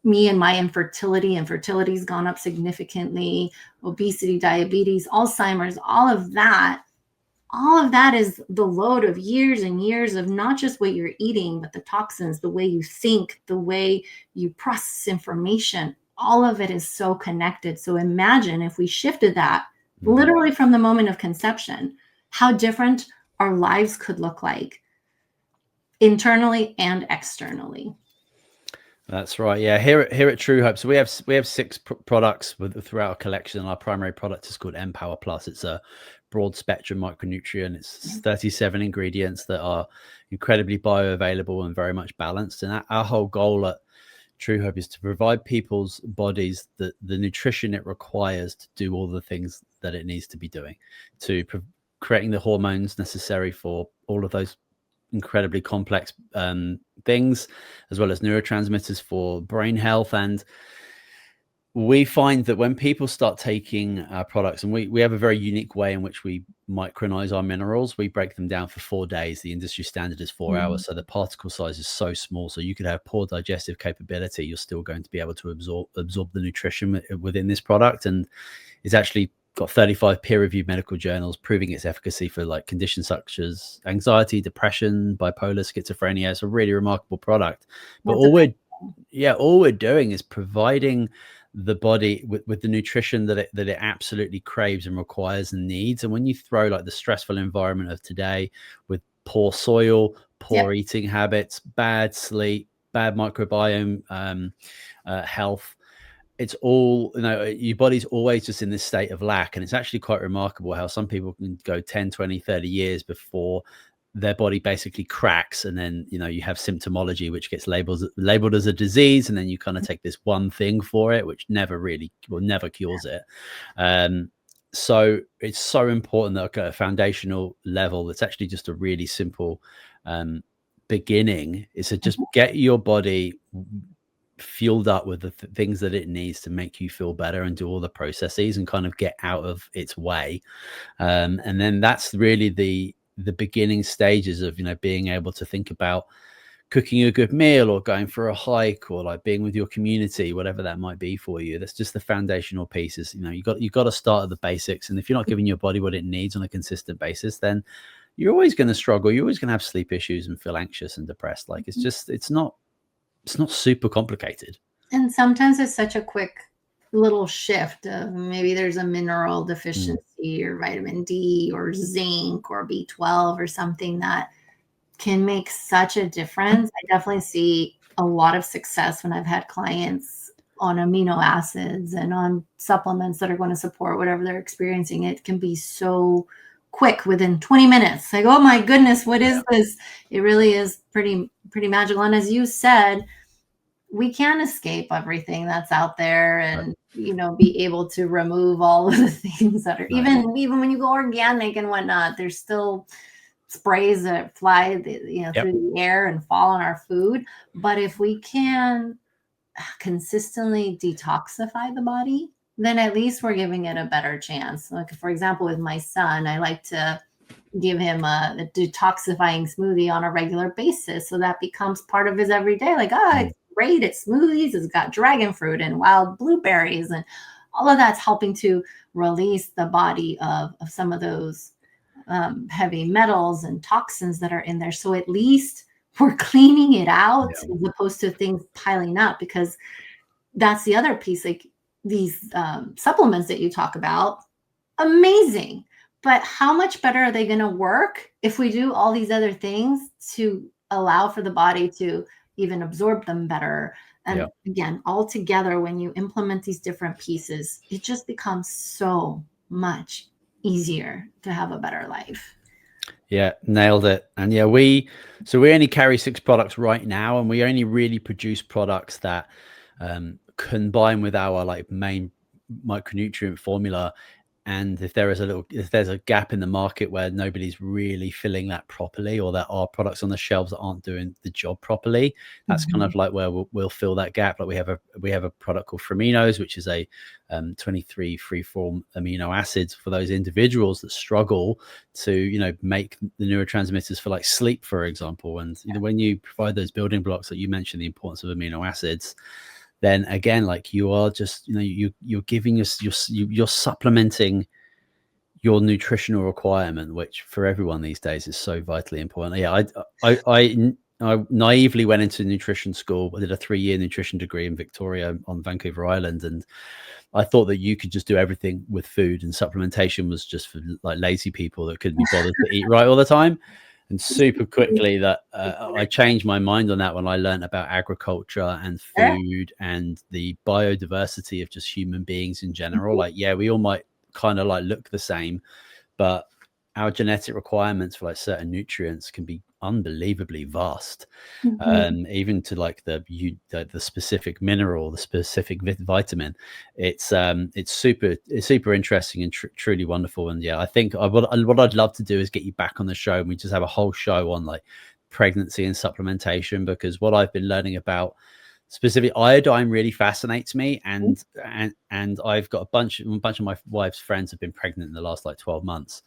Me and my infertility's gone up significantly. Obesity, diabetes, Alzheimer's, all of that is the load of years and years of not just what you're eating, but the toxins, the way you think, the way you process information. All of it is so connected. So imagine if we shifted that literally from the moment of conception, how different our lives could look like internally and externally. That's right. Yeah. Here at Truehope, so we have 6 products throughout our collection. Our primary product is called Empower Plus. It's a broad spectrum micronutrient. It's 37 ingredients that are incredibly bioavailable and very much balanced. And our whole goal at Truehope is to provide people's bodies the nutrition it requires to do all the things that it needs to be doing, to creating the hormones necessary for all of those incredibly complex things, as well as neurotransmitters for brain health. And we find that when people start taking our products, and we have a very unique way in which we micronize our minerals. We break them down for 4 days. The industry standard is 4 hours. So the particle size is so small. So you could have poor digestive capability. You're still going to be able to absorb the nutrition within this product. And it's actually got 35 peer-reviewed medical journals proving its efficacy for like conditions such as anxiety, depression, bipolar, schizophrenia. It's a really remarkable product. But all we're doing is providing the body with the nutrition that it absolutely craves and requires and needs. And when you throw like the stressful environment of today with poor soil, poor eating habits, bad sleep, bad microbiome health, it's all, your body's always just in this state of lack. And it's actually quite remarkable how some people can go 10, 20, 30 years before their body basically cracks. And then, you have symptomology, which gets labeled as a disease. And then you kind of take this one thing for it, which never cures it. So it's so important that at a foundational level, it's actually just a really simple beginning is to just get your body fueled up with the things that it needs to make you feel better and do all the processes and kind of get out of its way. And then that's really the beginning stages of, being able to think about cooking a good meal or going for a hike or like being with your community, whatever that might be for you. That's just the foundational pieces. You've got to start at the basics. And if you're not giving your body what it needs on a consistent basis, then you're always going to struggle. You're always going to have sleep issues and feel anxious and depressed. Like it's not super complicated. And sometimes it's such a quick little shift of maybe there's a mineral deficiency or vitamin D or zinc or B12 or something that can make such a difference. I definitely see a lot of success when I've had clients on amino acids and on supplements that are going to support whatever they're experiencing. It can be so quick within 20 minutes. Like, oh my goodness, what is this? It really is pretty magical. And as you said, we can't escape everything that's out there. And be able to remove all of the things that are even when you go organic and whatnot, there's still sprays that fly through the air and fall on our food. But if we can consistently detoxify the body, then at least we're giving it a better chance. Like, for example, with my son, I like to give him a detoxifying smoothie on a regular basis, so that becomes part of his everyday. Like, it's great, it's smoothies, it's got dragon fruit and wild blueberries, and all of that's helping to release the body of some of those heavy metals and toxins that are in there. So at least we're cleaning it out as opposed to things piling up, because that's the other piece. Like these supplements that you talk about, amazing. But how much better are they going to work if we do all these other things to allow for the body to even absorb them better? And again, all together, when you implement these different pieces, it just becomes so much easier to have a better life. Yeah, nailed it. And we only carry 6 products right now, and we only really produce products that combine with our main micronutrient formula. And if there's a gap in the market where nobody's really filling that properly, or there are products on the shelves that aren't doing the job properly, that's kind of like where we'll fill that gap. Like we have a product called Framinos, which is a 23 free-form amino acids for those individuals that struggle to make the neurotransmitters for sleep, for example. And when you provide those building blocks that you mentioned, the importance of amino acids, then again, you are just you're giving us you're supplementing your nutritional requirement, which for everyone these days is so vitally important. I naively went into nutrition school. I did a 3-year nutrition degree in Victoria on Vancouver Island, and I thought that you could just do everything with food, and supplementation was just for lazy people that couldn't be bothered to eat right all the time. And super quickly that I changed my mind on that when I learned about agriculture and food and the biodiversity of just human beings in general. We all might kind of look the same, but our genetic requirements for certain nutrients can be unbelievably vast, even to the specific mineral, the specific vitamin. It's super interesting and truly wonderful. And I think what I'd love to do is get you back on the show, and we just have a whole show on pregnancy and supplementation, because what I've been learning about specific iodine really fascinates me, and I've got a bunch of my wife's friends have been pregnant in the last 12 months,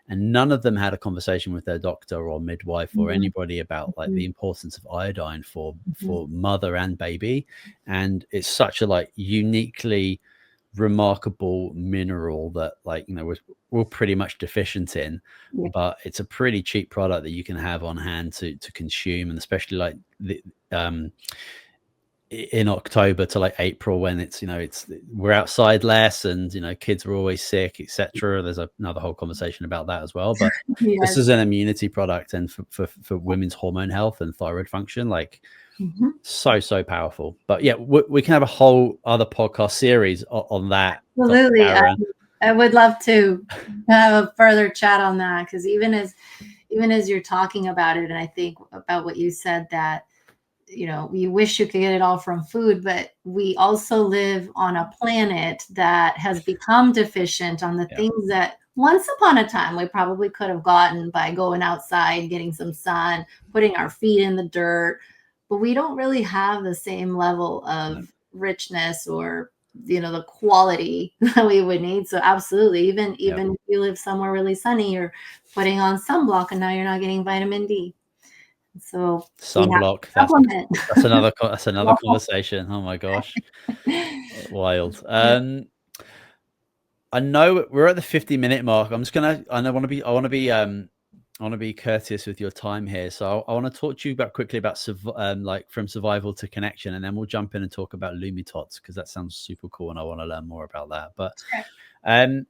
and none of them had a conversation with their doctor or midwife or anybody about the importance of iodine for mother and baby. And it's such a uniquely remarkable mineral that we're pretty much deficient in, but it's a pretty cheap product that you can have on hand to consume, and especially in October to April, when it's we're outside less, and kids are always sick, etc. There's another whole conversation about that as well, but this is an immunity product, and for women's hormone health and thyroid function, so powerful. But we can have a whole other podcast series on that. Absolutely. I would love to have a further chat on that, because even as you're talking about it, and I think about what you said, that you wish you could get it all from food, but we also live on a planet that has become deficient on the things that once upon a time we probably could have gotten by going outside, getting some sun, putting our feet in the dirt. But we don't really have the same level of richness or the quality that we would need. So absolutely, even if you live somewhere really sunny, you're putting on sunblock, and now you're not getting vitamin D. So sunblock, that's another conversation. Oh my gosh. Wild. I know we're at the 50-minute mark. I want to be courteous with your time here, so I want to talk to you quickly about from survival to connection, and then we'll jump in and talk about LumiTots, because that sounds super cool and I want to learn more about that. But I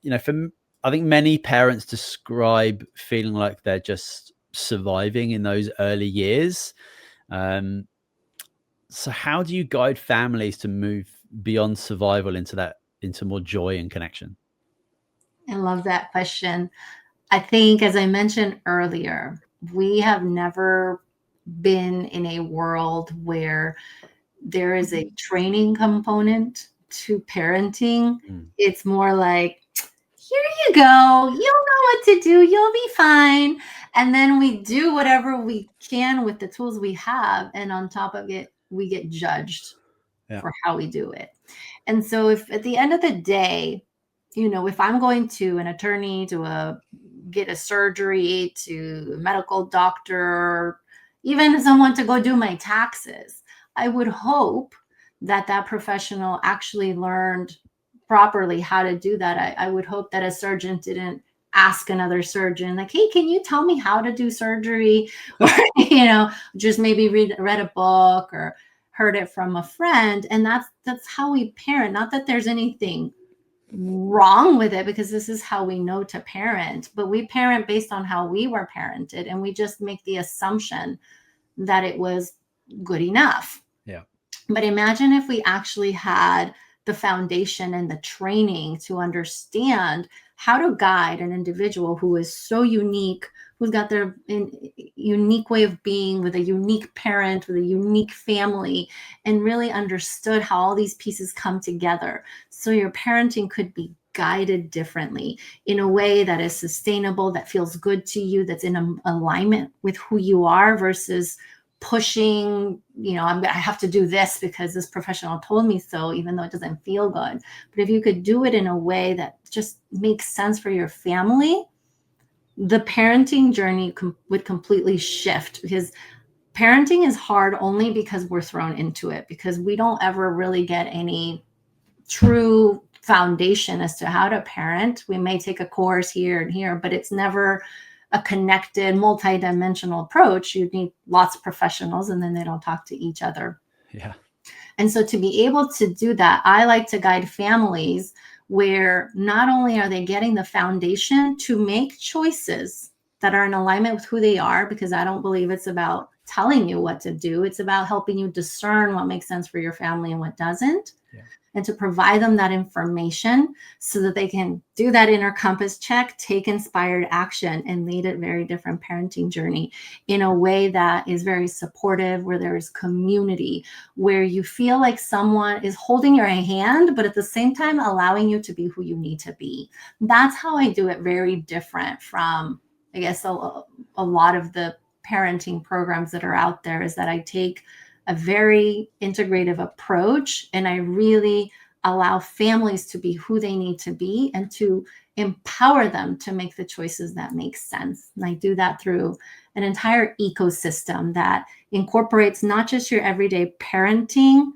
think many parents describe feeling like they're just surviving in those early years. So how do you guide families to move beyond survival into more joy and connection? I love that question. I think, as I mentioned earlier, we have never been in a world where there is a training component to parenting. Mm. It's more like, here you go. You'll know what to do. You'll be fine. And then we do whatever we can with the tools we have. And on top of it, we get judged for how we do it. And so if at the end of the day, if I'm going to an attorney to get a surgery, to a medical doctor, even someone to go do my taxes, I would hope that professional actually learned properly how to do that. I would hope that a surgeon didn't ask another surgeon, like, hey, can you tell me how to do surgery? Or, just maybe read a book or heard it from a friend. And that's how we parent. Not that there's anything wrong with it, because this is how we know to parent, but we parent based on how we were parented, and we just make the assumption that it was good enough. Yeah. But imagine if we actually had the foundation and the training to understand how to guide an individual who is so unique, who's got their unique way of being, with a unique parent, with a unique family, and really understood how all these pieces come together. So your parenting could be guided differently in a way that is sustainable, that feels good to you, that's in alignment with who you are, versus pushing, I have to do this because this professional told me so, even though it doesn't feel good. But if you could do it in a way that just makes sense for your family, the parenting journey would completely shift, because parenting is hard only because we're thrown into it, because we don't ever really get any true foundation as to how to parent. We may take a course here and here, but it's never a connected, multidimensional approach. You need lots of professionals, and then they don't talk to each other. Yeah. And so to be able to do that, I like to guide families where not only are they getting the foundation to make choices that are in alignment with who they are, because I don't believe it's about telling you what to do. It's about helping you discern what makes sense for your family and what doesn't. Yeah. And to provide them that information so that they can do that inner compass check, take inspired action, and lead a very different parenting journey in a way that is very supportive, where there is community, where you feel like someone is holding your hand, but at the same time allowing you to be who you need to be. That's how I do it, very different from, I guess, a lot of the parenting programs that are out there, is that I take a very integrative approach, and I really allow families to be who they need to be and to empower them to make the choices that make sense. And I do that through an entire ecosystem that incorporates not just your everyday parenting,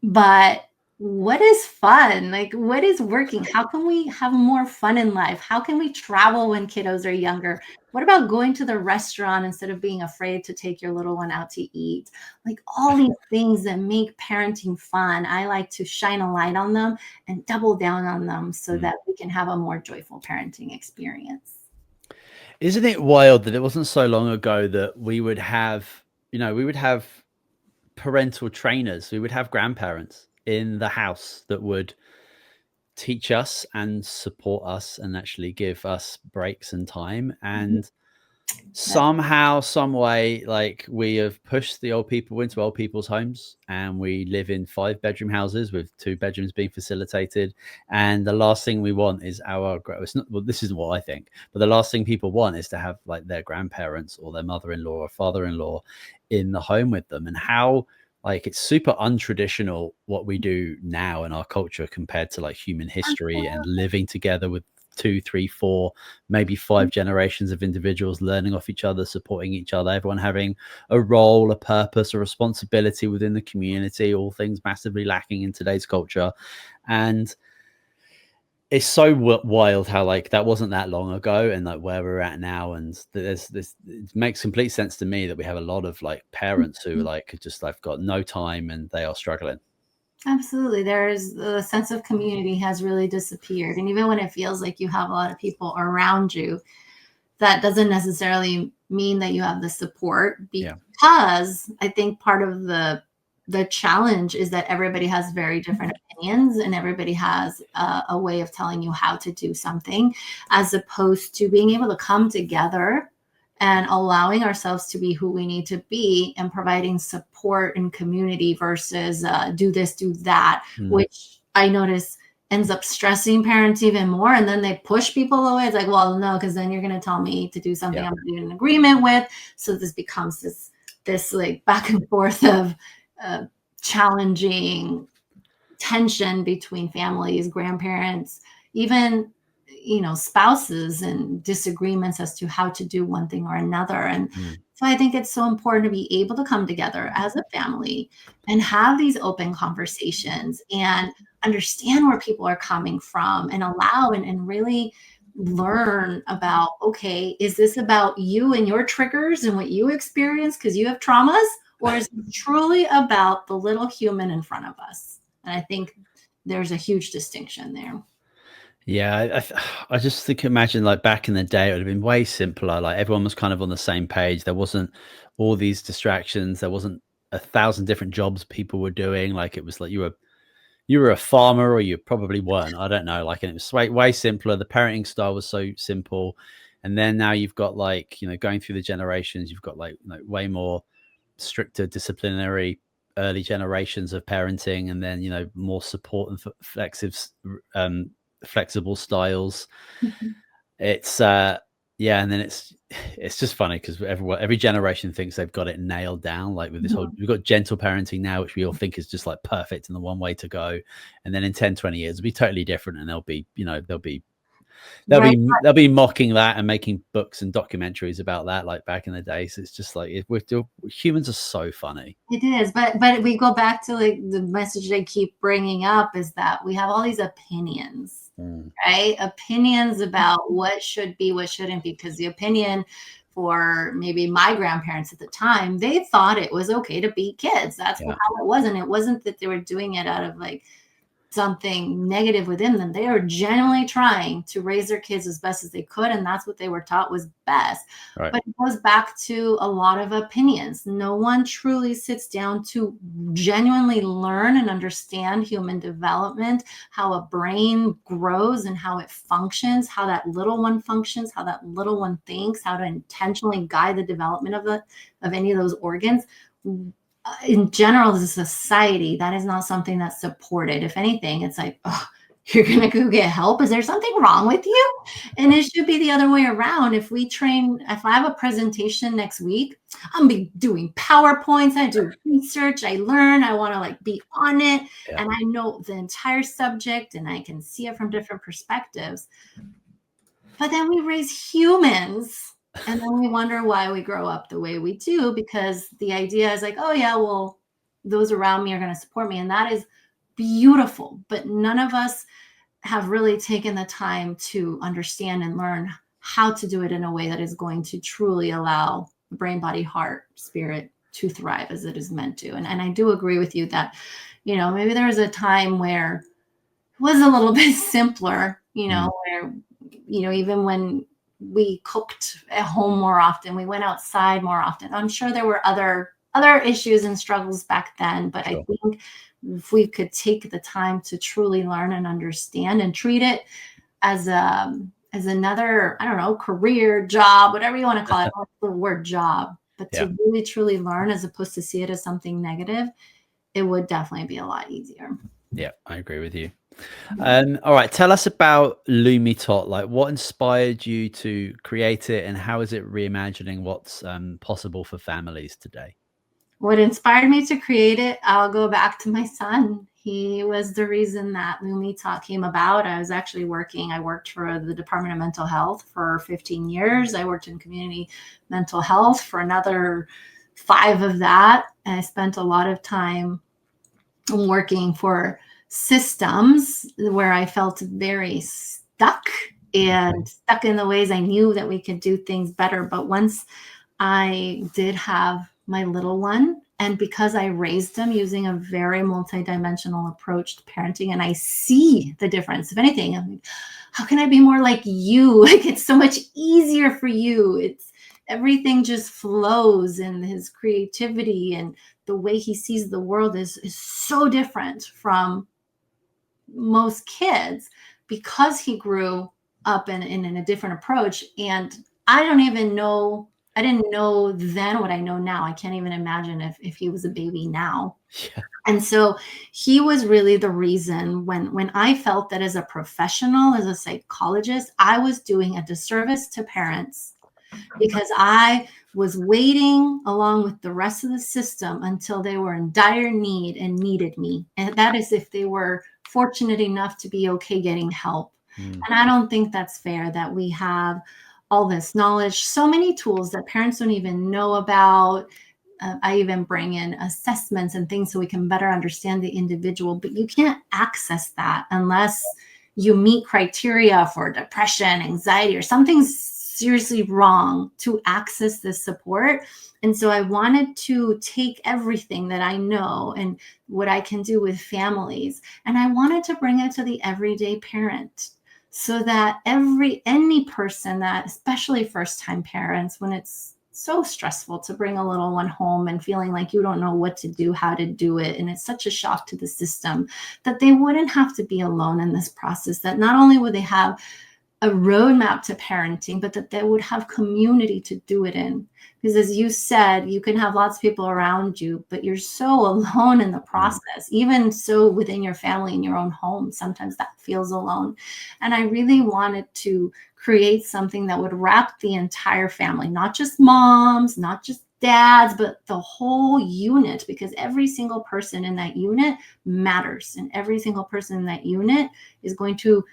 but what is fun? Like, what is working? How can we have more fun in life? How can we travel when kiddos are younger? What about going to the restaurant instead of being afraid to take your little one out to eat? Like, all these things that make parenting fun, I like to shine a light on them and double down on them so that we can have a more joyful parenting experience. Isn't it wild that it wasn't so long ago that we would have parental trainers, we would have grandparents in the house that would teach us and support us and actually give us breaks and time. And somehow, some way, like, we have pushed the old people into old people's homes, and we live in 5-bedroom houses with 2 bedrooms being facilitated. And the last thing we want is it's not, well, this isn't what I think, but the last thing people want is to have like their grandparents or their mother-in-law or father-in-law in the home with them. And how, like, it's super untraditional what we do now in our culture compared to like human history and living together with 2, 3, 4, maybe 5 generations of individuals learning off each other, supporting each other, everyone having a role, a purpose, a responsibility within the community, all things massively lacking in today's culture. And it's so wild how, like, that wasn't that long ago, and like where we're at now. And there's this, it makes complete sense to me that we have a lot of like parents who like just like got no time and they are struggling. Absolutely. There's the sense of community has really disappeared. And even when it feels like you have a lot of people around you, that doesn't necessarily mean that you have the support, because I think part of the challenge is that everybody has very different opinions, and everybody has a way of telling you how to do something, as opposed to being able to come together and allowing ourselves to be who we need to be, and providing support and community versus do this, do that, which I notice ends up stressing parents even more. And then they push people away. It's like, well, no, because then you're going to tell me to do something I'm not in agreement with. So this becomes this like back and forth of challenging tension between families, grandparents, even, you know, spouses, and disagreements as to how to do one thing or another. And so I think it's so important to be able to come together as a family and have these open conversations and understand where people are coming from, and allow and really learn about, okay, is this about you and your triggers and what you experience because you have traumas, or is it truly about the little human in front of us? And I think there's a huge distinction there. Yeah, I just think, imagine like back in the day, it would have been way simpler. Like everyone was kind of on the same page. There wasn't all these distractions. There wasn't 1,000 different jobs people were doing. Like it was like you were a farmer, or you probably weren't. I don't know. Like, and it was way simpler. The parenting style was so simple. And then now you've got like, you know, going through the generations, you've got like, you know, way more stricter disciplinary early generations of parenting, and then, you know, more support and flexible styles. It's yeah, and then it's just funny because every generation thinks they've got it nailed down. Like with this whole, we've got gentle parenting now, which we all think is just like perfect and the one way to go. And then in 10-20 years it'll be totally different, and they'll be, you know, they'll be mocking that and making books and documentaries about that, like back in the day. So it's just like, humans are so funny. It is, but we go back to like the message I keep bringing up is that we have all these opinions, right? Opinions about what should be, what shouldn't be, because the opinion for maybe my grandparents at the time, they thought it was okay to beat kids. That's how it was. And it wasn't that they were doing it out of like something negative within them. They are genuinely trying to raise their kids as best as they could, and that's what they were taught was best. Right. But it goes back to a lot of opinions. No one truly sits down to genuinely learn and understand human development, how a brain grows and how it functions, how that little one functions, how that little one thinks, how to intentionally guide the development of any of those organs. In general, as a society, that is not something that's supported. If anything, it's like, oh, you're going to go get help. Is there something wrong with you? And it should be the other way around. If I have a presentation next week, I'm going to be doing PowerPoints. I do research. I learn. I want to like be on it. Yeah. And I know the entire subject and I can see it from different perspectives. But then we raise humans. And then we wonder why we grow up the way we do, because the idea is like, oh yeah, well, those around me are going to support me. And that is beautiful. But none of us have really taken the time to understand and learn how to do it in a way that is going to truly allow the brain, body, heart, spirit to thrive as it is meant to. And I do agree with you that, you know, maybe there was a time where it was a little bit simpler, you know, where, you know, even when we cooked at home more often, we went outside more often. I'm sure there were other issues and struggles back then, but sure. I think if we could take the time to truly learn and understand and treat it as another, I don't know, career, job, whatever you want to call it, not the word job, but to really truly learn as opposed to see it as something negative, it would definitely be a lot easier. Yeah, I agree with you. All right, tell us about LumiTot. Like, what inspired you to create it, and how is it reimagining what's possible for families today? What inspired me to create it, I'll go back to my son. He was the reason that LumiTot came about. I worked for the Department of Mental Health for 15 years. I worked in community mental health for another 5 of that. And I spent a lot of time working for systems where I felt very stuck in the ways I knew that we could do things better. But once I did have my little one, and because I raised him using a very multidimensional approach to parenting, and I see the difference. If anything, I'm like, how can I be more like you? Like, it's so much easier for you. Everything just flows, and his creativity and the way he sees the world is so different from most kids because he grew up in a different approach. And I don't even know I didn't know then what I know now. I can't even imagine if he was a baby now. Yeah. And so he was really the reason when I felt that as a professional, as a psychologist, I was doing a disservice to parents because I was waiting along with the rest of the system until they were in dire need and needed me. And that is if they were fortunate enough to be okay getting help. And I don't think that's fair that we have all this knowledge, so many tools that parents don't even know about. I even bring in assessments and things so we can better understand the individual, but you can't access that unless you meet criteria for depression, anxiety, or something seriously wrong to access this support. And so I wanted to take everything that I know and what I can do with families, and I wanted to bring it to the everyday parent so that any person that, especially first-time parents, when it's so stressful to bring a little one home and feeling like you don't know what to do, how to do it, and it's such a shock to the system, that they wouldn't have to be alone in this process, that not only would they have a roadmap to parenting, but that they would have community to do it in. Because as you said, you can have lots of people around you, but you're so alone in the process. Even so within your family, in your own home, sometimes that feels alone. And I really wanted to create something that would wrap the entire family, not just moms, not just dads, but the whole unit, because every single person in that unit matters. And every single person in that unit is going to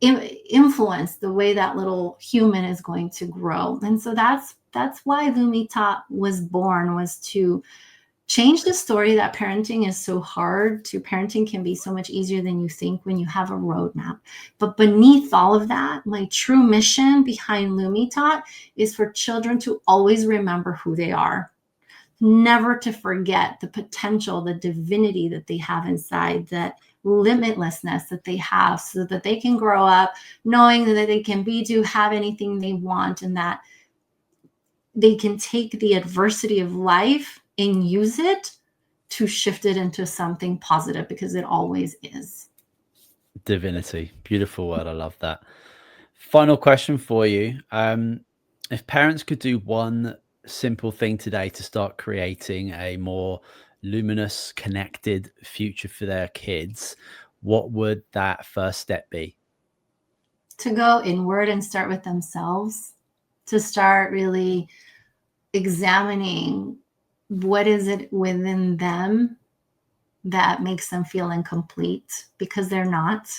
influence the way that little human is going to grow. And so that's why LumiTot was born, was to change the story that parenting is so hard to parenting can be so much easier than you think when you have a roadmap. But beneath all of that, my true mission behind LumiTot is for children to always remember who they are, never to forget the potential, the divinity that they have inside, that limitlessness that they have, so that they can grow up knowing that they can have anything they want, and that they can take the adversity of life and use it to shift it into something positive, because it always is. Divinity. Beautiful word. I love that. Final question for you. If parents could do one simple thing today to start creating a more luminous, connected future for their kids, what would that first step be? To go inward and start with themselves, to start really examining what is it within them that makes them feel incomplete, because they're not.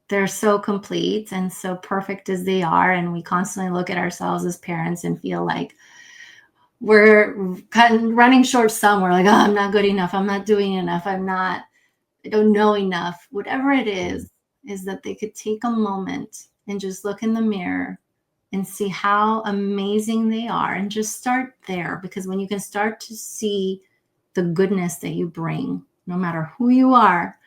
They're so complete and so perfect as they are. And we constantly look at ourselves as parents and feel like we're running short somewhere, like, oh, I'm not good enough. I'm not doing enough. I don't know enough. Whatever it is that they could take a moment and just look in the mirror and see how amazing they are, and just start there. Because when you can start to see the goodness that you bring, no matter who you are,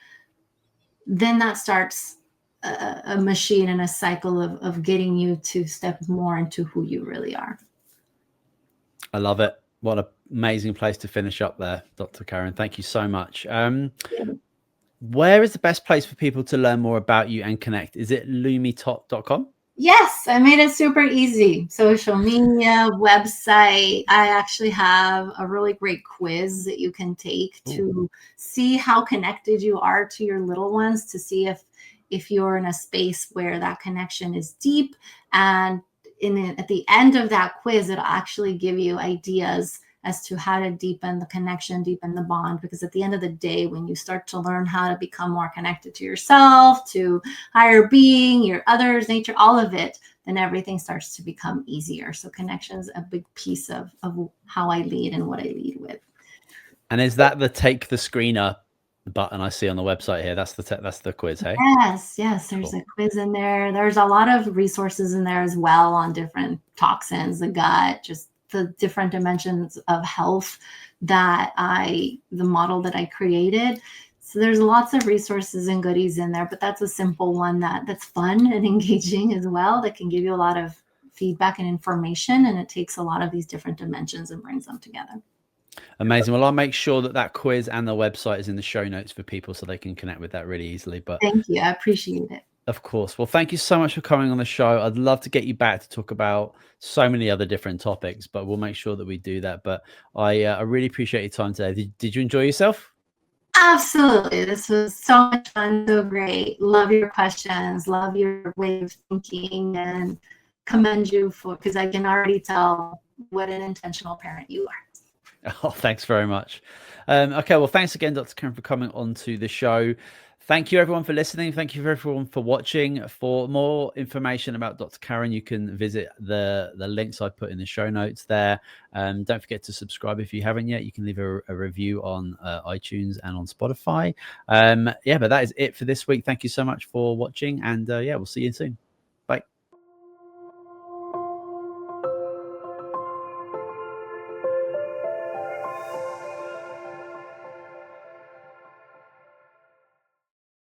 then that starts a machine and a cycle of getting you to step more into who you really are. I love it. What an amazing place to finish up there, Dr. Karen. Thank you so much. Where is the best place for people to learn more about you and connect? Is it LumiTot.com? Yes, I made it super easy. Social media, website. I actually have a really great quiz that you can take to see how connected you are to your little ones, to see if you're in a space where that connection is deep. And at the end of that quiz, it'll actually give you ideas as to how to deepen the connection, deepen the bond. Because at the end of the day, when you start to learn how to become more connected to yourself, to higher being, your others, nature, all of it, then everything starts to become easier. So connection is a big piece of how I lead and what I lead with. And is that the take the screen up button I see on the website here? That's the quiz, hey? Yes. There's a quiz in there. There's a lot of resources in there as well on different toxins, the gut, just the different dimensions of health that the model that I created. So there's lots of resources and goodies in there, but that's a simple one that's fun and engaging as well, that can give you a lot of feedback and information, and it takes a lot of these different dimensions and brings them together. Amazing. Well, I'll make sure that quiz and the website is in the show notes for people so they can connect with that really easily. But thank you. I appreciate it. Of course. Well, thank you so much for coming on the show. I'd love to get you back to talk about so many other different topics, but we'll make sure that we do that. But I really appreciate your time today. Did you enjoy yourself? Absolutely. This was so much fun, so great. Love your questions, love your way of thinking, and commend you because I can already tell what an intentional parent you are. Oh, thanks very much. Okay, well, thanks again, Dr. Karen, for coming on to the show. Thank you, everyone, for listening. Thank you, everyone, for watching. For more information about Dr. Karen, you can visit the links I put in the show notes there. Don't forget to subscribe if you haven't yet. You can leave a review on iTunes and on Spotify. Yeah, but that is it for this week. Thank you so much for watching, and yeah, we'll see you soon.